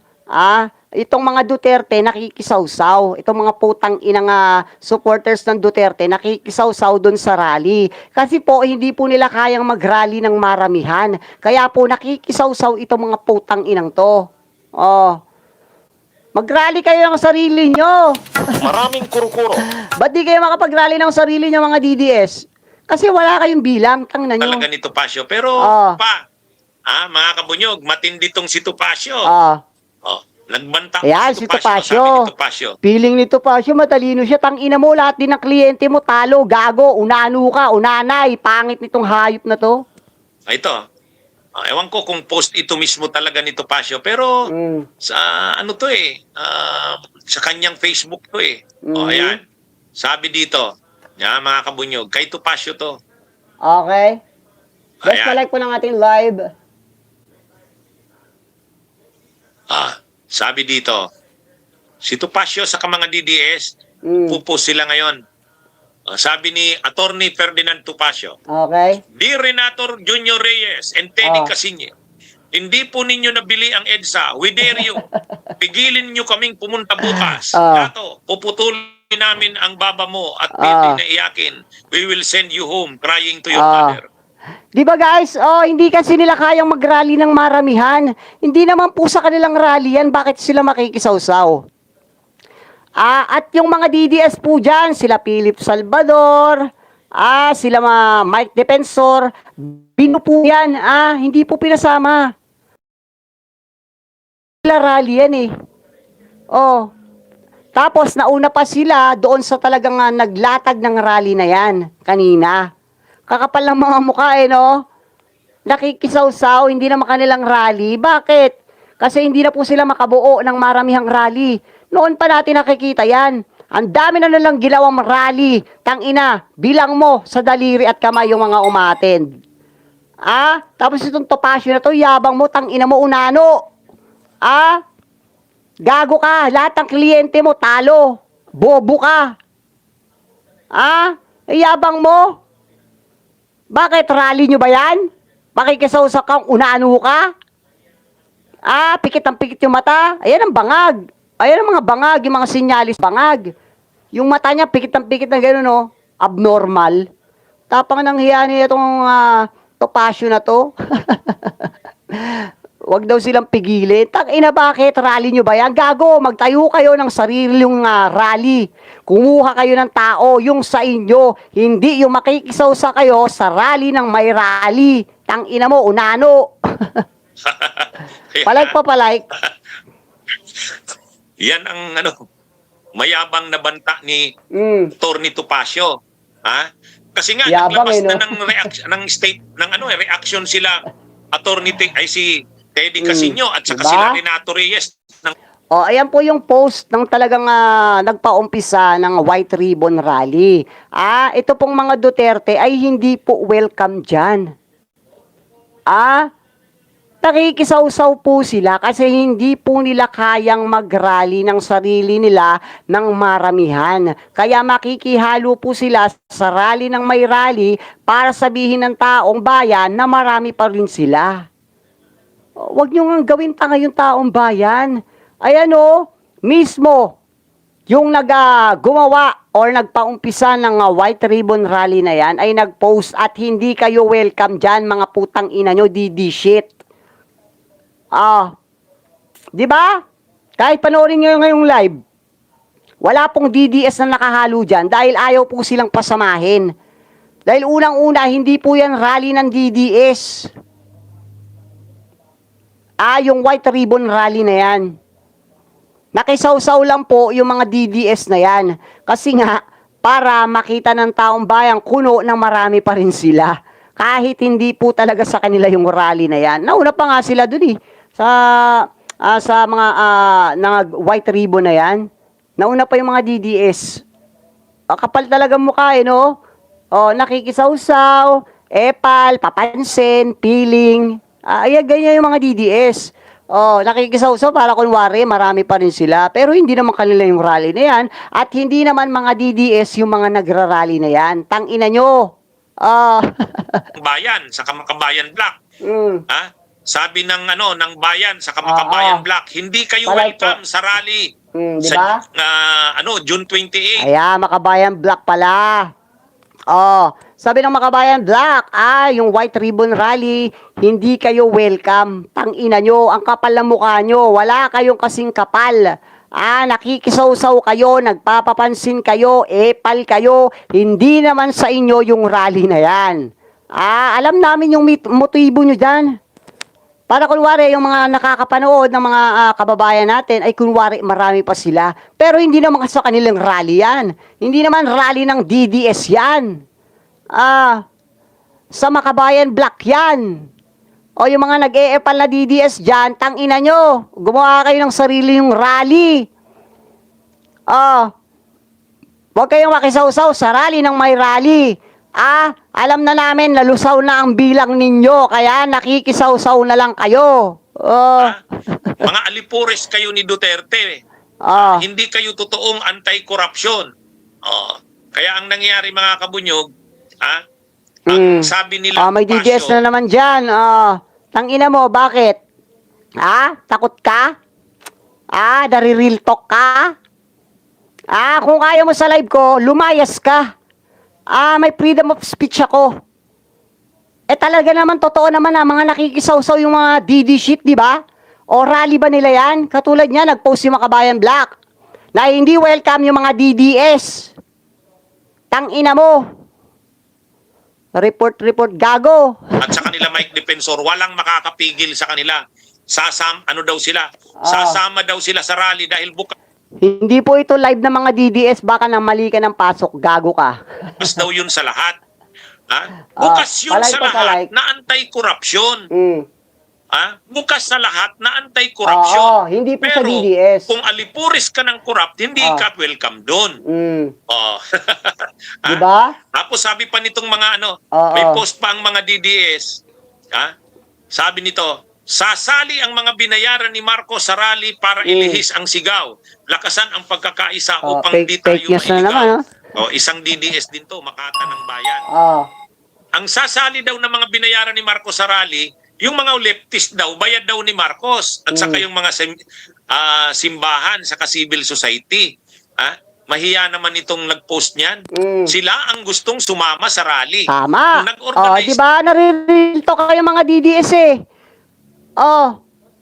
itong mga Duterte nakikisawsaw, itong mga putang inang supporters ng Duterte nakikisawsaw doon sa rally. Kasi po, hindi po nila kayang mag-rally ng maramihan. Kaya po, nakikisawsaw itong mga putang inang to. Mag-rally kayo ng sarili nyo. Maraming kuro-kuro. Ba't di kayo makapag-rally ng sarili nyo mga DDS? Kasi wala kayong bilang, tangnan nyo. Talaga ni Topacio. Pero, mga kabunyog, matindi tong si Topacio. Nagbanta Ayan, si Topacio. Sabi ni Topacio. Feeling ni Topacio, matalino siya. Tangina mo, lahat din ng kliyente mo, talo, gago, unano ka, unanay. Pangit nitong hayop na to. Ito. Ewan ko kung post ito mismo talaga ni Topacio. Pero, sa ano to sa kanyang Facebook to ayan. Sabi dito, mga kabunyog, kay Topacio to. Okay. Just Ayan. palike po ng ating live. Sabi dito, si Topacio sa mga DDS, pupost sila ngayon. Sabi ni Attorney Ferdinand Topacio, Okay. Dear Renator Junior Reyes and Teddy Casinye, hindi po ninyo nabili ang EDSA. We dare you. Pigilin nyo kaming pumunta bukas. Dato, puputulin namin ang baba mo at pili na iyakin. We will send you home crying to your mother. Di ba guys, hindi kasi nila kayang mag-rally ng maramihan. Hindi naman po sa kanilang rally yan, bakit sila makikisawsaw? At yung mga DDS po dyan, sila Philip Salvador, sila Mike Defensor, bino po yan, hindi po pinasama. Sila rally yan Tapos nauna pa sila doon sa talagang naglatag ng rally na yan, kanina. Kakapal ng mga mukha no? Nakikisawsaw, hindi naman kanilang rally. Bakit? Kasi hindi na po sila makabuo ng maramihang rally. Noon pa natin nakikita yan. Ang dami na nilang ginawang rally. Tangina, bilang mo sa daliri at kamay yung mga umattend. Tapos itong Topacio na to, yabang mo, tangina mo, unano. Gago ka, lahat ng kliyente mo, talo. Bobo ka. Yabang mo. Bakit, rally nyo ba yan? Makikisawsaw kang unano ka? Pikit ang pikit yung mata. Ayan ang bangag. Ayan ang mga bangag, yung mga sinyalis bangag. Yung mata niya, pikit ang pikit na gano'n, abnormal. Tapang nang hiya niya itong Topacio na to. Wag daw silang pigilin. Tangina, bakit? Rally nyo ba yan? Gago, magtayo kayo ng sariling rally. Kumuha kayo ng tao, yung sa inyo. Hindi yung makikisawsa kayo sa rally ng may rally. Tangina mo, unano. Palike pa, palike. Yan ang mayabang na banta ni Attorney Topacio. Kasi nga Yabang, naglabas no? na ng reaction sila si Teddy Casino at saka Diba? sila Renato Reyes Ayan po yung post ng talagang nagpaumpisa ng White Ribbon Rally. Ito pong mga Duterte ay hindi po welcome dyan. Nakikisawsaw po sila kasi hindi po nila kayang mag-rally ng sarili nila ng maramihan. Kaya makikihalo po sila sa rally ng may rally para sabihin ng taong bayan na marami pa rin sila. Huwag nyo nga gawin tanga yung taong bayan. Ayan mismo yung gumawa or nagpaumpisa ng White Ribbon Rally na yan ay nag-post at hindi kayo welcome dyan mga putang ina nyo, DD shit. Di ba? Kahit panoorin nyo ngayong live, wala pong DDS na nakahalo dyan dahil ayaw po silang pasamahin. Dahil unang-una, hindi po yan rally ng DDS. Yung White Ribbon Rally na yan. Nakisawsaw lang po yung mga DDS na yan. Kasi nga, para makita ng taong bayan kuno ng marami pa rin sila. Kahit hindi po talaga sa kanila yung rally na yan. Nauna pa nga sila dun sa mga white ribbon na yan. Nauna pa yung mga DDS. Kapal talaga mukha no? Nakikisawsaw, epal, papansin, piling. Ganyan yung mga DDS. Nakikisawsaw para kunwari marami pa rin sila. Pero hindi naman kanila yung rally na yan. At hindi naman mga DDS yung mga nagrarally na yan. Tangina nyo. Bayan sa Kamakabayan Black. Ha? Sabi ng bayan sa Kamakabayan Black, hindi kayo Palay welcome sa rally. Diba? Sa June 28. Ayan, Makabayan Black pala. Sabi ng Makabayan Black, yung White Ribbon Rally, hindi kayo welcome. Tangina nyo, ang kapal ng mukha nyo. Wala kayong kasing kapal. Nakikisawsaw kayo, nagpapapansin kayo, epal kayo. Hindi naman sa inyo yung rally na yan. Alam namin yung motibo nyo dyan. Para kunwari, yung mga nakakapanood ng mga kababayan natin, ay kunwari marami pa sila. Pero hindi naman sa kanilang rally yan. Hindi naman rally ng DDS yan. Sa Makabayan Black yan. O yung mga nag-e-epal na DDS dyan, tangina nyo. Gumawa kayo ng sarili yung rally. Huwag kayong makisawsaw sa rally ng may rally. Alam na namin, nalusaw na ang bilang ninyo. Kaya nakikisawsaw na lang kayo. Mga alipores kayo ni Duterte. Hindi kayo totoong anti-corruption. Kaya ang nangyayari mga kabunyog, ang sabi nila may DDS na naman dyan. Tangina mo, bakit? Takot ka? Dari-real talk ka? Kung kaya mo sa live ko, lumayas ka. May freedom of speech ako. Talaga naman, totoo naman mga nakikisawsaw yung mga DD shit, di ba? O rally ba nila yan? Katulad niya, nag-post si Makabayan Black na hindi welcome yung mga DDS. Tangina mo. Report, gago. At sa kanila, Mike Defensor, walang makakapigil sa kanila. Daw sila? Sasama daw sila sa rally dahil bukas Hindi po ito live ng mga DDS. Baka nang mali ka ng pasok, gago ka. daw yun sa lahat. Bukas yun sa lahat na anti-corruption. Bukas sa lahat na anti-corruption. Hindi po pero sa DDS. kung alipuris ka ng corrupt, hindi ka welcome doon. Diba? Tapos sabi pa nitong mga may post pa ang mga DDS. Sabi nito, sasali ang mga binayaran ni Marcos sa rally para ilihis ang sigaw. Lakasan ang pagkakaisa upang di tayo mailigaw. Isang DDS din to, Makata ng Bayan. Ang sasali daw ng mga binayaran ni Marcos sa rally, yung mga leftist daw, bayad daw ni Marcos. At saka yung mga simbahan sa civil society. Mahiya naman itong nag-post niyan. Sila ang gustong sumama sa rally. Tama. Nag-organize. Diba, naririto kayo mga DDS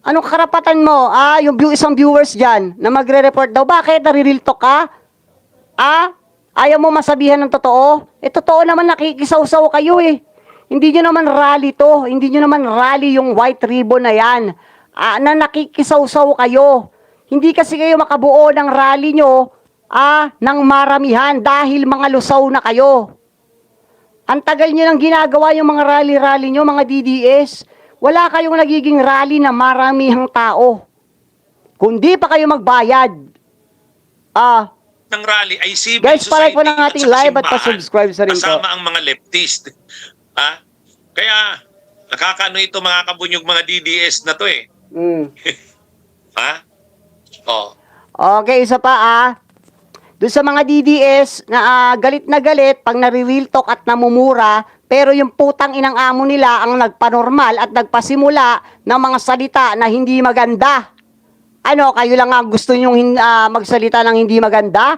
anong karapatan mo? Yung isang viewers dyan na magre-report daw. Bakit? Naririto ka? Ayaw mo masabihan ng totoo? Totoo naman, nakikisawsaw kayo Hindi nyo naman rally to. Hindi nyo naman rally yung white ribbon na yan. Na nakikisawsaw kayo. Hindi kasi kayo makabuo ng rally nyo ng maramihan dahil mga lusaw na kayo. Ang tagal nyo nang ginagawa yung mga rally-rally nyo, mga DDS. Wala kayong nagiging rally na maramihang tao. Kundi pa kayo magbayad. Ng rally ay civil Guys, society palike po ng ating live at pa-subscribe sa rin po. kasama ang mga leftist. Kaya nakakaano ito mga kabunyog, mga DDS na to Okay, isa pa doon sa mga DDS na galit na galit pag nare-real talk at namumura, pero yung putang inang amo nila ang nagpanormal at nagpasimula ng mga salita na hindi maganda. Kayo lang ang gusto nyong magsalita ng hindi maganda?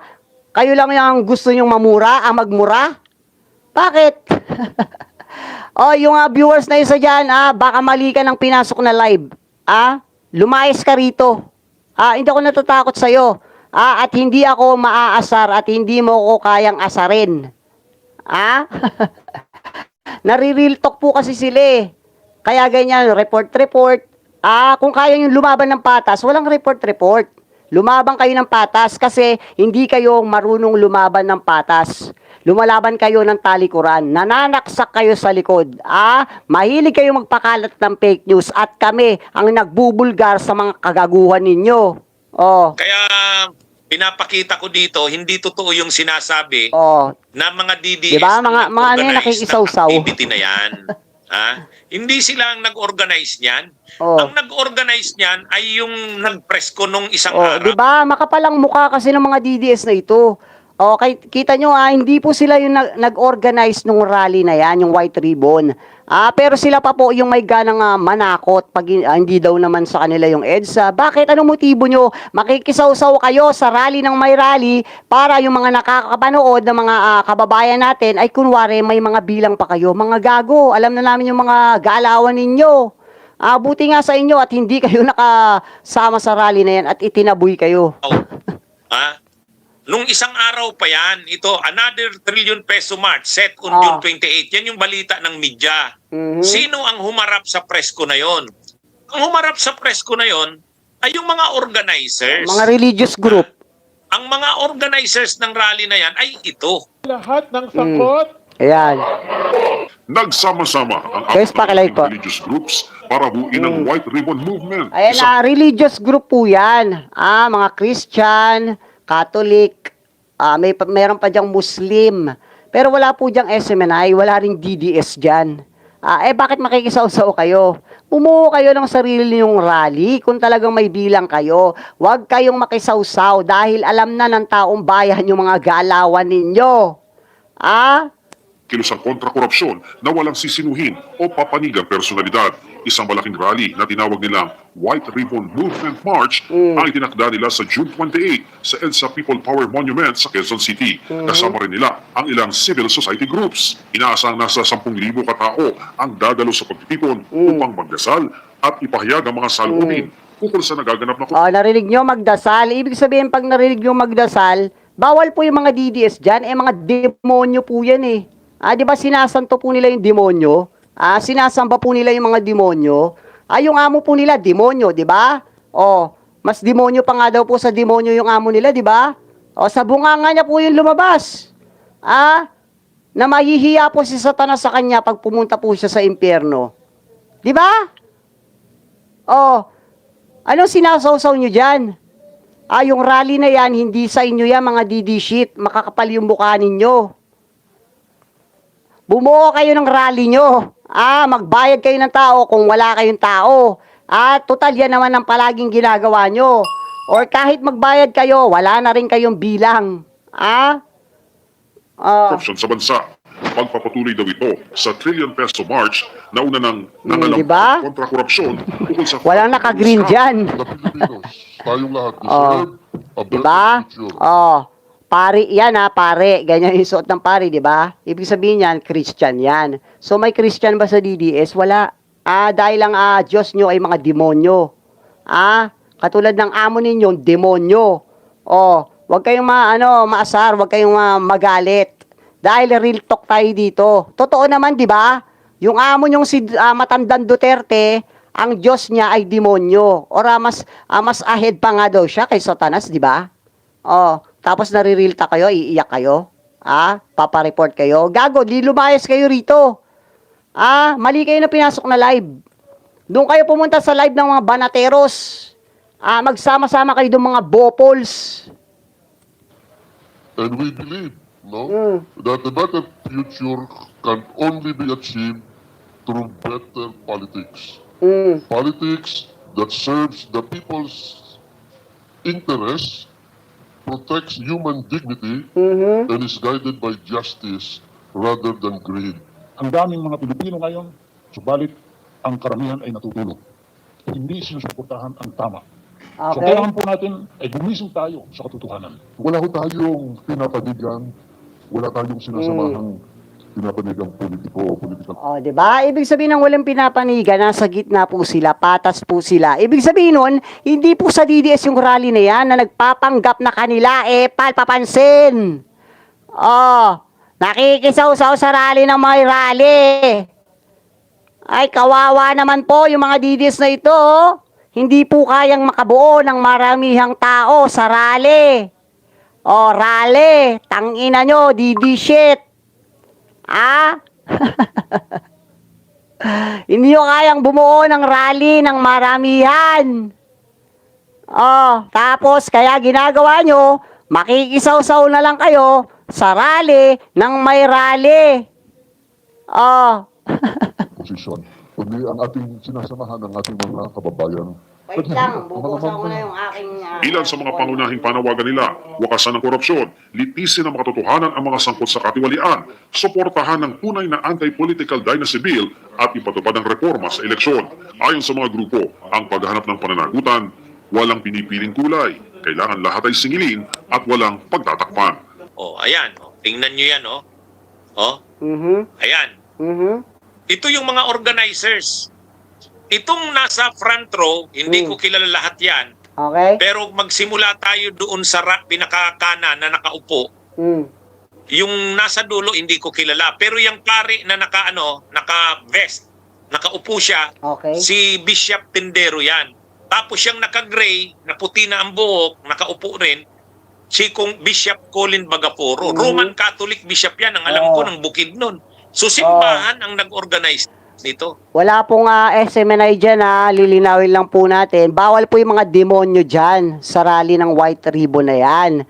Kayo lang ang gusto nyong mamura, magmura? Bakit? Yung viewers na isa dyan, baka mali ka ng pinasok na live. Lumayas ka rito. Hindi ako natatakot sa'yo. At hindi ako maaasar at hindi mo ko kayang asarin. Nare-real talk po kasi sila Kaya ganyan, report. Kung kaya yung lumaban ng patas, walang report. Lumaban kayo ng patas kasi hindi kayo marunong lumaban ng patas. Lumalaban kayo ng talikuran. Nananaksak kayo sa likod. Mahilig kayo magpakalat ng fake news at kami ang nagbubulgar sa mga kagaguhan ninyo. Oh. Kaya pinapakita ko dito, hindi totoo yung sinasabi Oh. na mga DDS Diba? Mga ano yan, organized nakikisaw-saw. na activity na yan. Hindi sila ang nag-organize niyan. Oh. Ang nag-organize niyan ay yung nag-presko nung isang Oh, araw. 'di ba? Makapalang mukha kasi ng mga DDS na ito. Okay, kita nyo hindi po sila yung nag-organize nung rally na yan, yung White Ribbon. Pero sila pa po yung may ganang manakot pag hindi daw naman sa kanila yung EDSA. Bakit? Anong motibo nyo? Makikisaw-saw kayo sa rally ng may rally para yung mga nakakapanood ng mga kababayan natin ay kunwari may mga bilang pa kayo. Mga gago, alam na namin yung mga galawan ninyo. Buti nga sa inyo at hindi kayo nakasama sa rally na yan at itinaboy kayo. Nung isang araw pa yan, ito, another trillion peso march set on June 28. Yan yung balita ng media. Sino ang humarap sa presko na yon? Ang humarap sa presko na yon ay yung mga organizers. Mga religious group. Ang mga organizers ng rally na yan ay ito. Lahat ng sakot. Ayan. Nagsama-sama ang Guys, pakilike po. religious groups para buuin ang White Ribbon Movement. Ayan, religious group po yan. Mga Christian, Catholic, meron pa diyang Muslim. Pero wala po diyang SMNI, wala ring DDS dyan. Bakit makikisaw-saw kayo? Bumuo kayo ng sarili niyong rally kung talagang may bilang kayo. Huwag kayong makisaw-saw dahil alam na ng taong bayan yung mga galawan ninyo. Kilusang kontra-korupsyon na walang sisinuhin o papanigang personalidad. Isang malaking rally na tinawag nilang White Ribbon Movement March ay tinakda nila sa June 28 sa EDSA People Power Monument sa Quezon City. Kasama rin nila ang ilang civil society groups. Inaasang nasa 10,000 katao ang dadalo sa pagtitipon upang magdasal at ipahayag ang mga saloobin ukol sa nagaganap na Narinig nyo magdasal. Ibig sabihin, pag narinig nyo magdasal, bawal po yung mga DDS dyan. Mga demonyo po yan eh. Di ba sinasanto po nila yung demonyo? Sinasamba po nila yung mga demonyo. Yung amo po nila, demonyo, di ba? Mas demonyo pa nga daw po sa demonyo yung amo nila, di ba? Sa bunganga niya po yung lumabas. Na mahihiya po si Satanas sa kanya pag pumunta po siya sa impyerno. Di ba? Anong sinasawsaw nyo dyan? Yung rally na yan, hindi sa inyo yan, mga DD shit. Makakapal yung mukha ninyo. Bumuo kayo ng rally nyo. Magbayad kayo ng tao kung wala kayong tao. Total yan naman ang palaging ginagawa nyo. Or kahit magbayad kayo, wala na rin kayong bilang. korupsyon sa bansa. Pagpapatuloy daw ito sa trillion peso march na una ng nangalang diba? kontra korupsyon tungkol sa Walang naka-green dyan. The Filipinos, tayong lahat deserve a better Diba? future. Pare, yan pare. Ganyan yung suot ng pare, di ba? Ibig sabihin yan, Christian yan. So may Christian ba sa DDS? Wala. Dahil lang Diyos nyo ay mga demonyo. Katulad ng amo ninyo, demonyo. Wag kayong maasar, wag kayong magalit. Dahil real talk tayo dito. Totoo naman, di ba? Yung amo nyong si Matandang Duterte, ang Diyos niya ay demonyo. Or mas ahead pa nga daw siya kay Satanas, di ba? Tapos nare-real talk kayo, iiyak kayo. Papareport kayo. Gago, di lumayas kayo rito. Mali kayo na pinasok na live. Doon kayo pumunta sa live ng mga banateros. Magsama-sama kayo ng mga bopols. And we believe, that the better future can only be achieved through better politics. Politics that serves the people's interests, protects human dignity, and is guided by justice rather than greed. Ang daming mga Pilipino ngayon, subalit ang karamihan ay natutulog. Hindi sinusuportahan ang tama. So Okay. kailangan po natin ay gumising tayo sa katotohanan. Wala ho tayong pinapanigan, wala tayong sinasamahang pinapanigang politiko o political. Di ba? Ibig sabihin ng walang pinapanigan, nasa gitna po sila, patas po sila. Ibig sabihin nun, hindi po sa DDS yung rally na yan na nagpapanggap na kanila, palpapansin. Nakikisaw-saw sa rally ng may rally. Ay, kawawa naman po yung mga DDS na ito. hindi po kayang makabuo ng maramihang tao sa rally. O, rally, tangina nyo, DD shit. Ah? Hindi nyo kayang bumuo ng rally ng maramihan. Oh, tapos kaya ginagawa nyo, makikisaw-saw na lang kayo sa rally ng may rally. Oh. Posisyon. Kundi ang ating sinasamahan ng ating mga kababayan. Wait lang, bubusan ko na yung aking... Ilan sa mga pangunahing panawagan nila, wakasan ng korupsyon, litisin ang makatotohanan ang mga sangkot sa katiwalian, suportahan ng tunay na anti-political dynasty bill at ipatupad ang reforma sa eleksyon. Ayon sa mga grupo, ang paghahanap ng pananagutan, walang pinipiling kulay, kailangan lahat ay singilin at walang pagtatakpan. Oh, ayan. Oh, tingnan nyo yan, oh. Oh, ayan. Ito yung mga organizers. Itong nasa front row, hindi ko kilala lahat yan. Okay? Pero magsimula tayo doon sa pinakakanan na nakaupo. Yung nasa dulo, hindi ko kilala. Pero yung pare na naka-vest, nakaupo siya, Okay. si Bishop Tindero yan. Tapos yung naka-gray, na puti na ang buhok, nakaupo rin, si Bishop Colin Bagaporo. Roman Catholic Bishop yan, ang alam ko ng Bukidnon. So simbahan ang nag-organize nito. Wala pong SMNI dyan lilinawin lang po natin. Bawal po yung mga demonyo dyan sa rally ng White Ribbon na yan.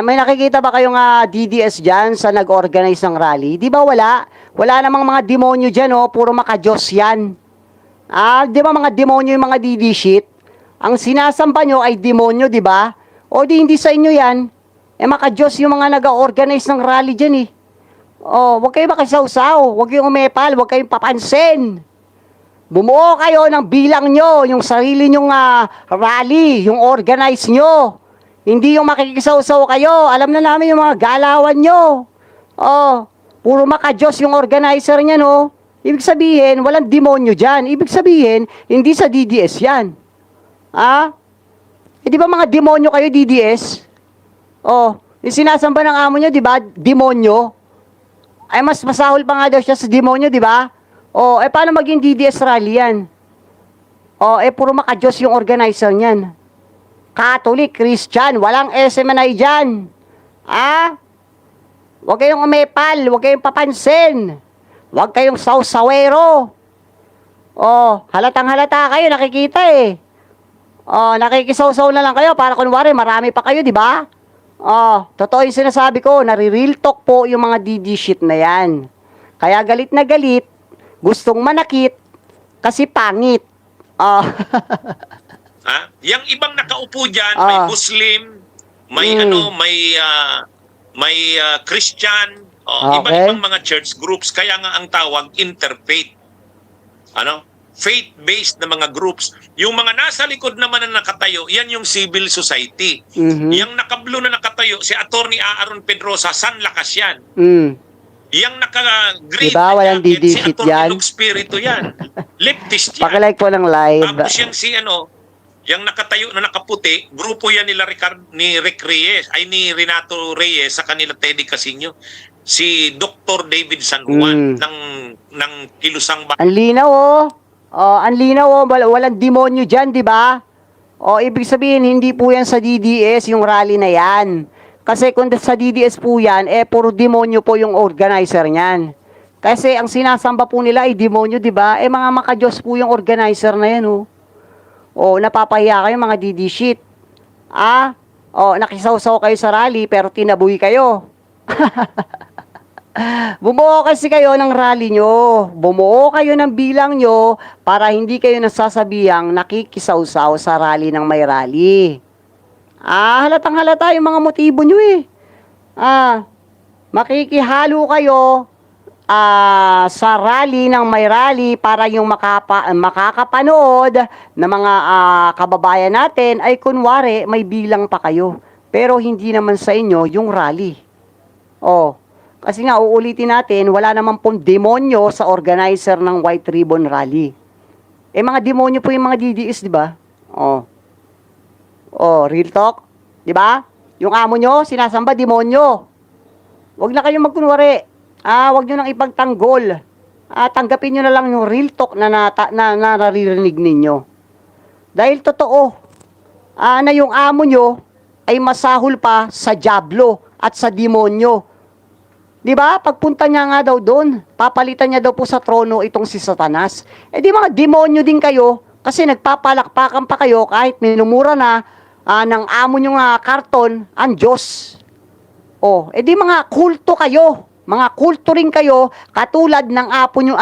May nakikita ba kayong DDS dyan sa nag-organize ng rally? Di ba wala? Wala namang mga demonyo dyan, puro maka-Diyos yan. Di ba mga demonyo yung mga DD shit? Ang sinasamba nyo ay demonyo, di ba? O di hindi sa inyo yan. Maka-Diyos yung mga nag-organize ng rally dyan eh. Oh, wag kayong makisaw-saw, wag kayong umepal, wag kayong papansin. Bumuo kayo ng bilang nyo, yung sarili nyong rally, yung organize nyo. Hindi yung makikisaw-saw kayo, alam na namin yung mga galawan nyo. Oh, puro maka-Diyos yung organizer niya, no? Ibig sabihin, walang demonyo dyan. Ibig sabihin, hindi sa DDS yan. Di ba mga demonyo kayo, DDS? Oh, yung sinasamba ng amo nyo, di ba? Demonyo. Ay mas masahol pa nga daw siya sa demonyo, di ba? Paano maging DDS rally yan? Puro maka-Diyos yung organizer niyan. Catholic, Christian, walang SMNI dyan. Huwag kayong umepal, huwag kayong papansin. Huwag kayong sawsawero. Halatang halata kayo, nakikita eh. Nakikisaw-saw na lang kayo para kunwari marami pa kayo, di ba? Totoo yung sinasabi ko, nare-real talk po yung mga DD shit na yan. Kaya galit na galit, gustong manakit, kasi pangit. Yang ibang nakaupo dyan, may Muslim, may may Christian, iba-ibang mga church groups, kaya nga ang tawag interfaith. Faith-based na mga groups. Yung mga nasa likod naman na nakatayo, yan yung civil society. Yung naka-blue na nakatayo, si Attorney Aaron Pedrosa, San Lakas yan. Yung naka-green diba, na walang jacket, si DD-shit Attorney yan. Luke Spirito yan. Leftist yan. Pakilike po ng live. Tapos yung yung nakatayo na nakaputi, grupo yan ni Rick Reyes, ay ni Renato Reyes sa kanila Teddy Casino. Si Dr. David San Juan ng Kilusang Ang linaw ang linaw walang demonyo dyan, di ba? Ibig sabihin, hindi po yan sa DDS yung rally na yan. Kasi kung sa DDS po yan, puro demonyo po yung organizer niyan. Kasi ang sinasamba po nila ay demonyo, di ba? Mga maka-Diyos po yung organizer na yan, napapahiya kayo mga DD shit. Nakisaw-saw kayo sa rally pero tinaboy kayo. Bumuo kasi kayo ng rally nyo. Bumuo kayo ng bilang nyo para hindi kayo nasasabihang nakikisaw-saw sa rally ng may rally. Halatang halata yung mga motibo nyo eh. Makikihalo kayo sa rally ng may rally para yung makakapanood na mga kababayan natin ay kunwari may bilang pa kayo. Pero hindi naman sa inyo yung rally. Kasi nga, uulitin natin, wala naman pong demonyo sa organizer ng White Ribbon Rally. Mga demonyo po yung mga DDS, di ba? Real talk. Di ba? Yung amo nyo, sinasamba demonyo. Huwag na kayong magkunwari. Huwag nyo nang ipagtanggol. Tanggapin nyo na lang yung real talk na naririnig ninyo. Dahil totoo, na yung amo nyo ay masahol pa sa dyablo at sa demonyo. Di ba? Pagpunta niya nga daw doon, papalitan niya daw po sa trono itong si Satanas. Eh di mga demonyo din kayo, kasi nagpapalakpakan pa kayo kahit minumura na ng amo nyo nga karton ang Diyos. Oh, eh di mga kulto kayo. Mga kulto rin kayo katulad ng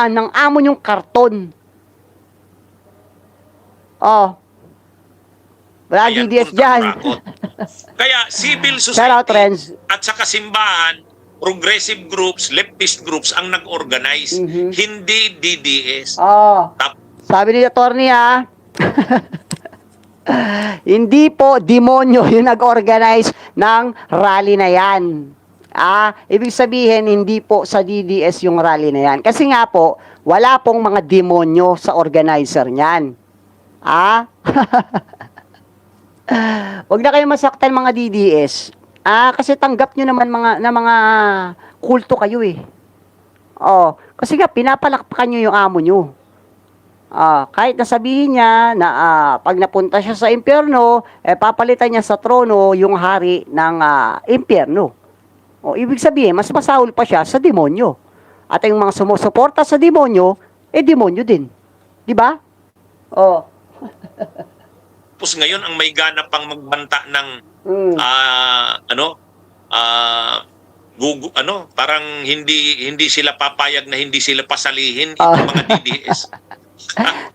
ng amo nyong karton. Oh. Wala Ayan, DDS puntang dyan. rakot. Kaya civil Shout out, society friends. at saka simbahan, progressive groups, leftist groups ang nag-organize, hindi DDS. Oh. Tap- Sabi ni attorney hindi po demonyo yung nag-organize ng rally na yan. Ibig sabihin, hindi po sa DDS yung rally na yan. Kasi nga po, wala pong mga demonyo sa organizer niyan. Huwag na kayo masaktan mga DDS. Kasi tanggap nyo naman mga kulto kayo eh. Kasi nga, pinapalakpakan nyo yung amo nyo. Kahit nasabihin niya na pag napunta siya sa impyerno, papalitan niya sa trono yung hari ng impyerno. Ibig sabihin, mas masahol pa siya sa demonyo. At yung mga sumusuporta sa demonyo, demonyo din. Di ba? Tapos ngayon ang may gana pang magbanta ng parang hindi sila papayag na hindi sila pasalihin itong mga DDS.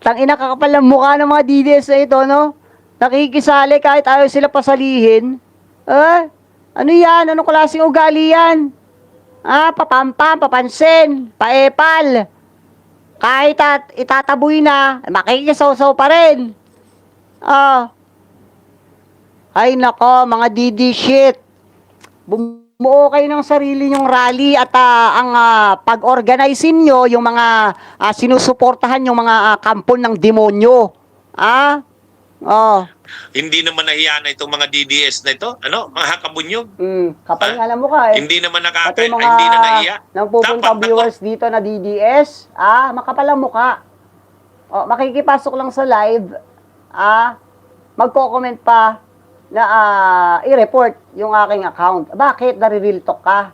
Tangina kakapal ng mukha ng mga DDS na ito, no? Nakikisali kahit ayaw sila pasalihin. Ano yan? Anong klaseng ugali yan? Papampam, papansin, paepal. Kahit itataboy na, makikisaw-saw pa rin. Ay nako, mga DD shit. Bumuo kayo ng sarili nyong rally at ang pag-organizein nyo yung mga sinusuportahan yung mga kampon ng demonyo. Hindi naman nahiya na itong mga DDS na ito, mga hakabunyog. Kapal nga alam mo ka Hindi naman Pati mga hindi na nahiya. nagpupunta viewers dito na DDS, makapal ang mukha. Makikipasok lang sa live, magko-comment pa na i-report yung aking account. Bakit? Nare-real talk ka.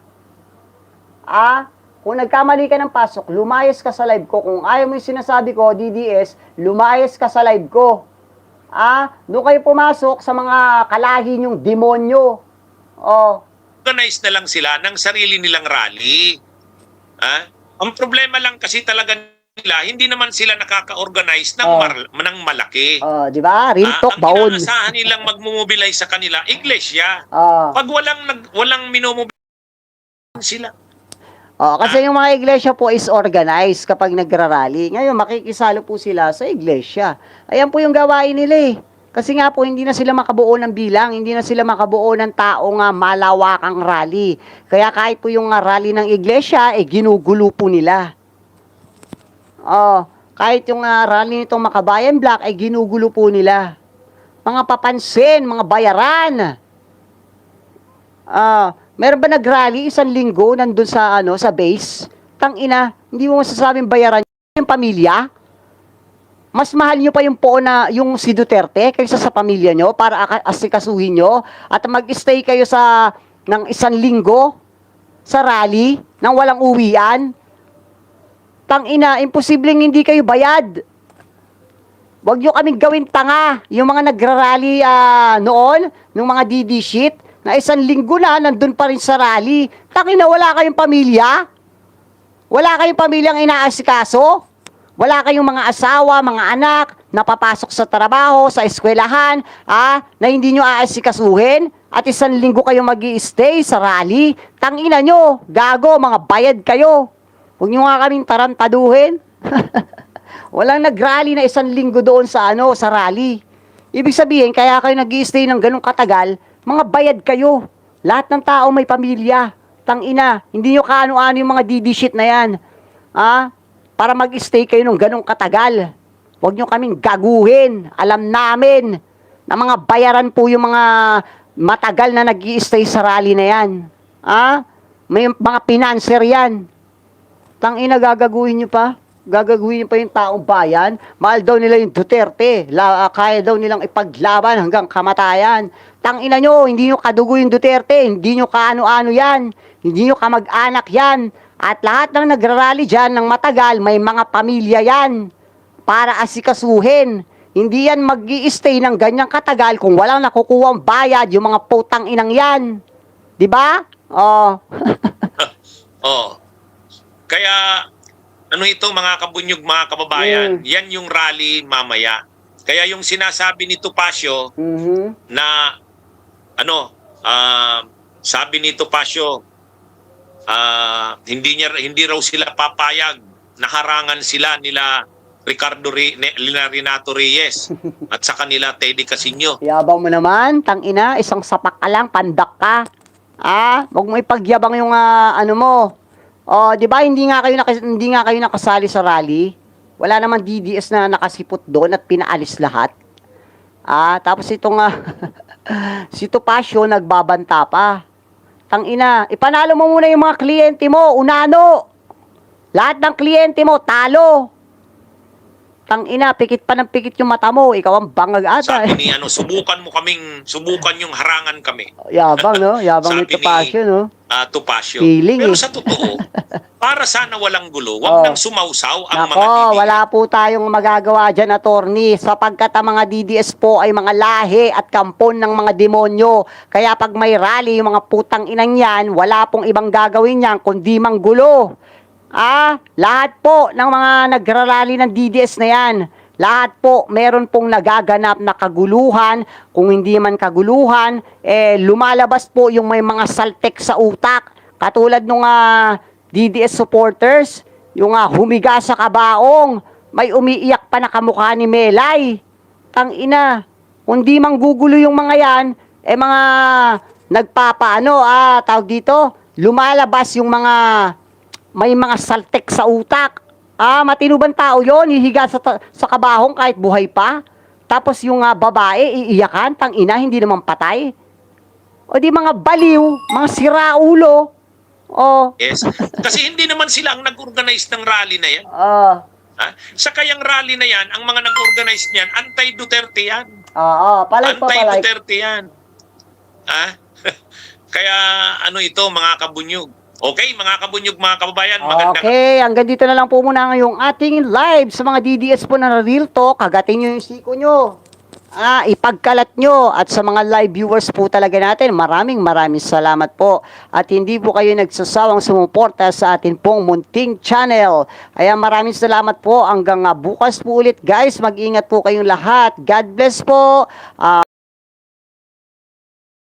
Kung nagkamali ka ng pasok, lumayas ka sa live ko. Kung ayaw mo yung sinasabi ko, DDS, lumayas ka sa live ko. Doon kayo pumasok sa mga kalahi nyong demonyo. Organize na lang sila ng sarili nilang rally. Ang problema lang kasi talaga nila, hindi naman sila nakaka-organize ng malaki. Di ba? Real talk, Ang baon. inaasahan nilang magmumobilize sa kanila, iglesia. Pag walang minomobilize sila. Kasi yung mga iglesia po is organized kapag nagrarally. Ngayon, makikisalo po sila sa iglesia. Ayan po yung gawain nila eh. Kasi nga po, hindi na sila makabuo ng bilang, hindi na sila makabuo ng taong malawakang rally. Kaya kahit po yung rally ng iglesia, ginugulo po nila. Kahit yung rally nitong Makabayan Black, ginugulo po nila. Mga papansin, mga bayaran. Meron ba nag-rally isang linggo nandun sa sa base? Tangina, hindi mo masasabing bayaran yung pamilya? Mas mahal nyo pa yung po na yung si Duterte kaysa sa pamilya nyo para asikasuhin nyo at mag-stay kayo ng isang linggo sa rally nang walang uwian? Tangina, imposibleng hindi kayo bayad. Huwag nyo kaming gawin tanga. Yung mga nagra-rally noon, ng mga DD shit, na isang linggo na, nandun pa rin sa rally. Tangina, wala kayong pamilya? Wala kayong pamilyang inaasikaso? Wala kayong mga asawa, mga anak, napapasok sa trabaho, sa eskwelahan, na hindi nyo aasikasuhin? At isang linggo kayong mag-i-stay sa rally? Tangina nyo, gago, mga bayad kayo. Huwag nyo nga kaming tarantaduhin. Walang nag-rally na isang linggo doon sa sa rally. Ibig sabihin, kaya kayo nag-i-stay ng ganong katagal, mga bayad kayo. Lahat ng tao may pamilya. Tangina, hindi nyo kaano-ano yung mga DD shit na yan. Para mag-stay kayo ng ganong katagal. Huwag nyo kaming gaguhin. Alam namin na mga bayaran po yung mga matagal na nag-i-stay sa rally na yan. May mga pinanser yan. Tangina, gagaguhin nyo pa. Gagaguhin pa yung taong bayan. Mahal daw nila yung Duterte. Kaya daw nilang ipaglaban hanggang kamatayan. Tangina nyo, hindi nyo kadugo yung Duterte. Hindi nyo kaano-ano yan. Hindi nyo kamag-anak yan. At lahat ng nagrarally dyan ng matagal, may mga pamilya yan para asikasuhin. Hindi yan mag-i-stay ng ganyang katagal kung walang nakukuha ang bayad yung mga putang inang yan. Di ba? Oh. Oh. Kaya ano ito mga kabunyog, mga kababayan, yan yung rally mamaya. Kaya yung sinasabi ni Topacio na ano, sabi ni Topacio, hindi raw sila papayag na harangan sila nila Renato Reyes at sa kanila Teddy Casino. Yabang mo naman, tangina, isang sapak ka lang, pandak ka. Wag mo ipagyabang yung ano mo. Oh, 'di ba hindi nga kayo nakasali sa rally? Wala naman DDS na nakasipot doon at pinaalis lahat. Tapos itong si Topacio nagbabanta pa. Tangina, ipanalo mo muna yung mga kliyente mo, unano. Lahat ng kliyente mo talo. Tangina, pikit pa ng pikit yung mata mo, ikaw ang bangag ata. Sabi ni subukan yung harangan kami. Yabang, no? Yabang ni Sabi Topacio, no? Topacio. Feeling, Pero eh. sa totoo, para sana walang gulo, wag nang sumausaw ang mga Nako, DDS. wala po tayong magagawa dyan, attorney, sapagkat ang mga DDS po ay mga lahi at kampon ng mga demonyo. Kaya pag may rally, yung mga putang inang yan, wala pong ibang gagawin yan, kundi manggulo. Lahat po ng mga nagrarally ng DDS na yan, lahat po meron pong nagaganap na kaguluhan. Kung hindi man kaguluhan, lumalabas po yung may mga saltek sa utak. Katulad nung DDS supporters, yung humiga sa kabaong, may umiiyak pa na kamukha ni Melay. Tangina, kung di manggugulo yung mga yan, mga nagpapaano, tawag dito, lumalabas yung mga may mga saltek sa utak. Matinubang tao yon, hihiga sa kabahong kahit buhay pa. Tapos yung babae, iiyakan, tangina, hindi naman patay. O di mga baliw, mga siraulo. Yes. Kasi hindi naman sila ang nag-organize ng rally na yan. Sa kayang rally na yan, ang mga nag-organize niyan, anti-Duterte yan. Anti-Duterte yan. Kaya ano ito, mga kabunyog. Okay, mga kabunyog, mga kababayan. Okay, hanggang dito na lang po muna ngayong ating live sa mga DDS po na real talk. Kagatin nyo yung siko nyo. Ipagkalat nyo. At sa mga live viewers po talaga natin, maraming salamat po. At hindi po kayo nagsasawang sumuporta sa atin pong munting channel. Kaya maraming salamat po. Hanggang bukas po ulit guys. Mag-ingat po kayong lahat. God bless po.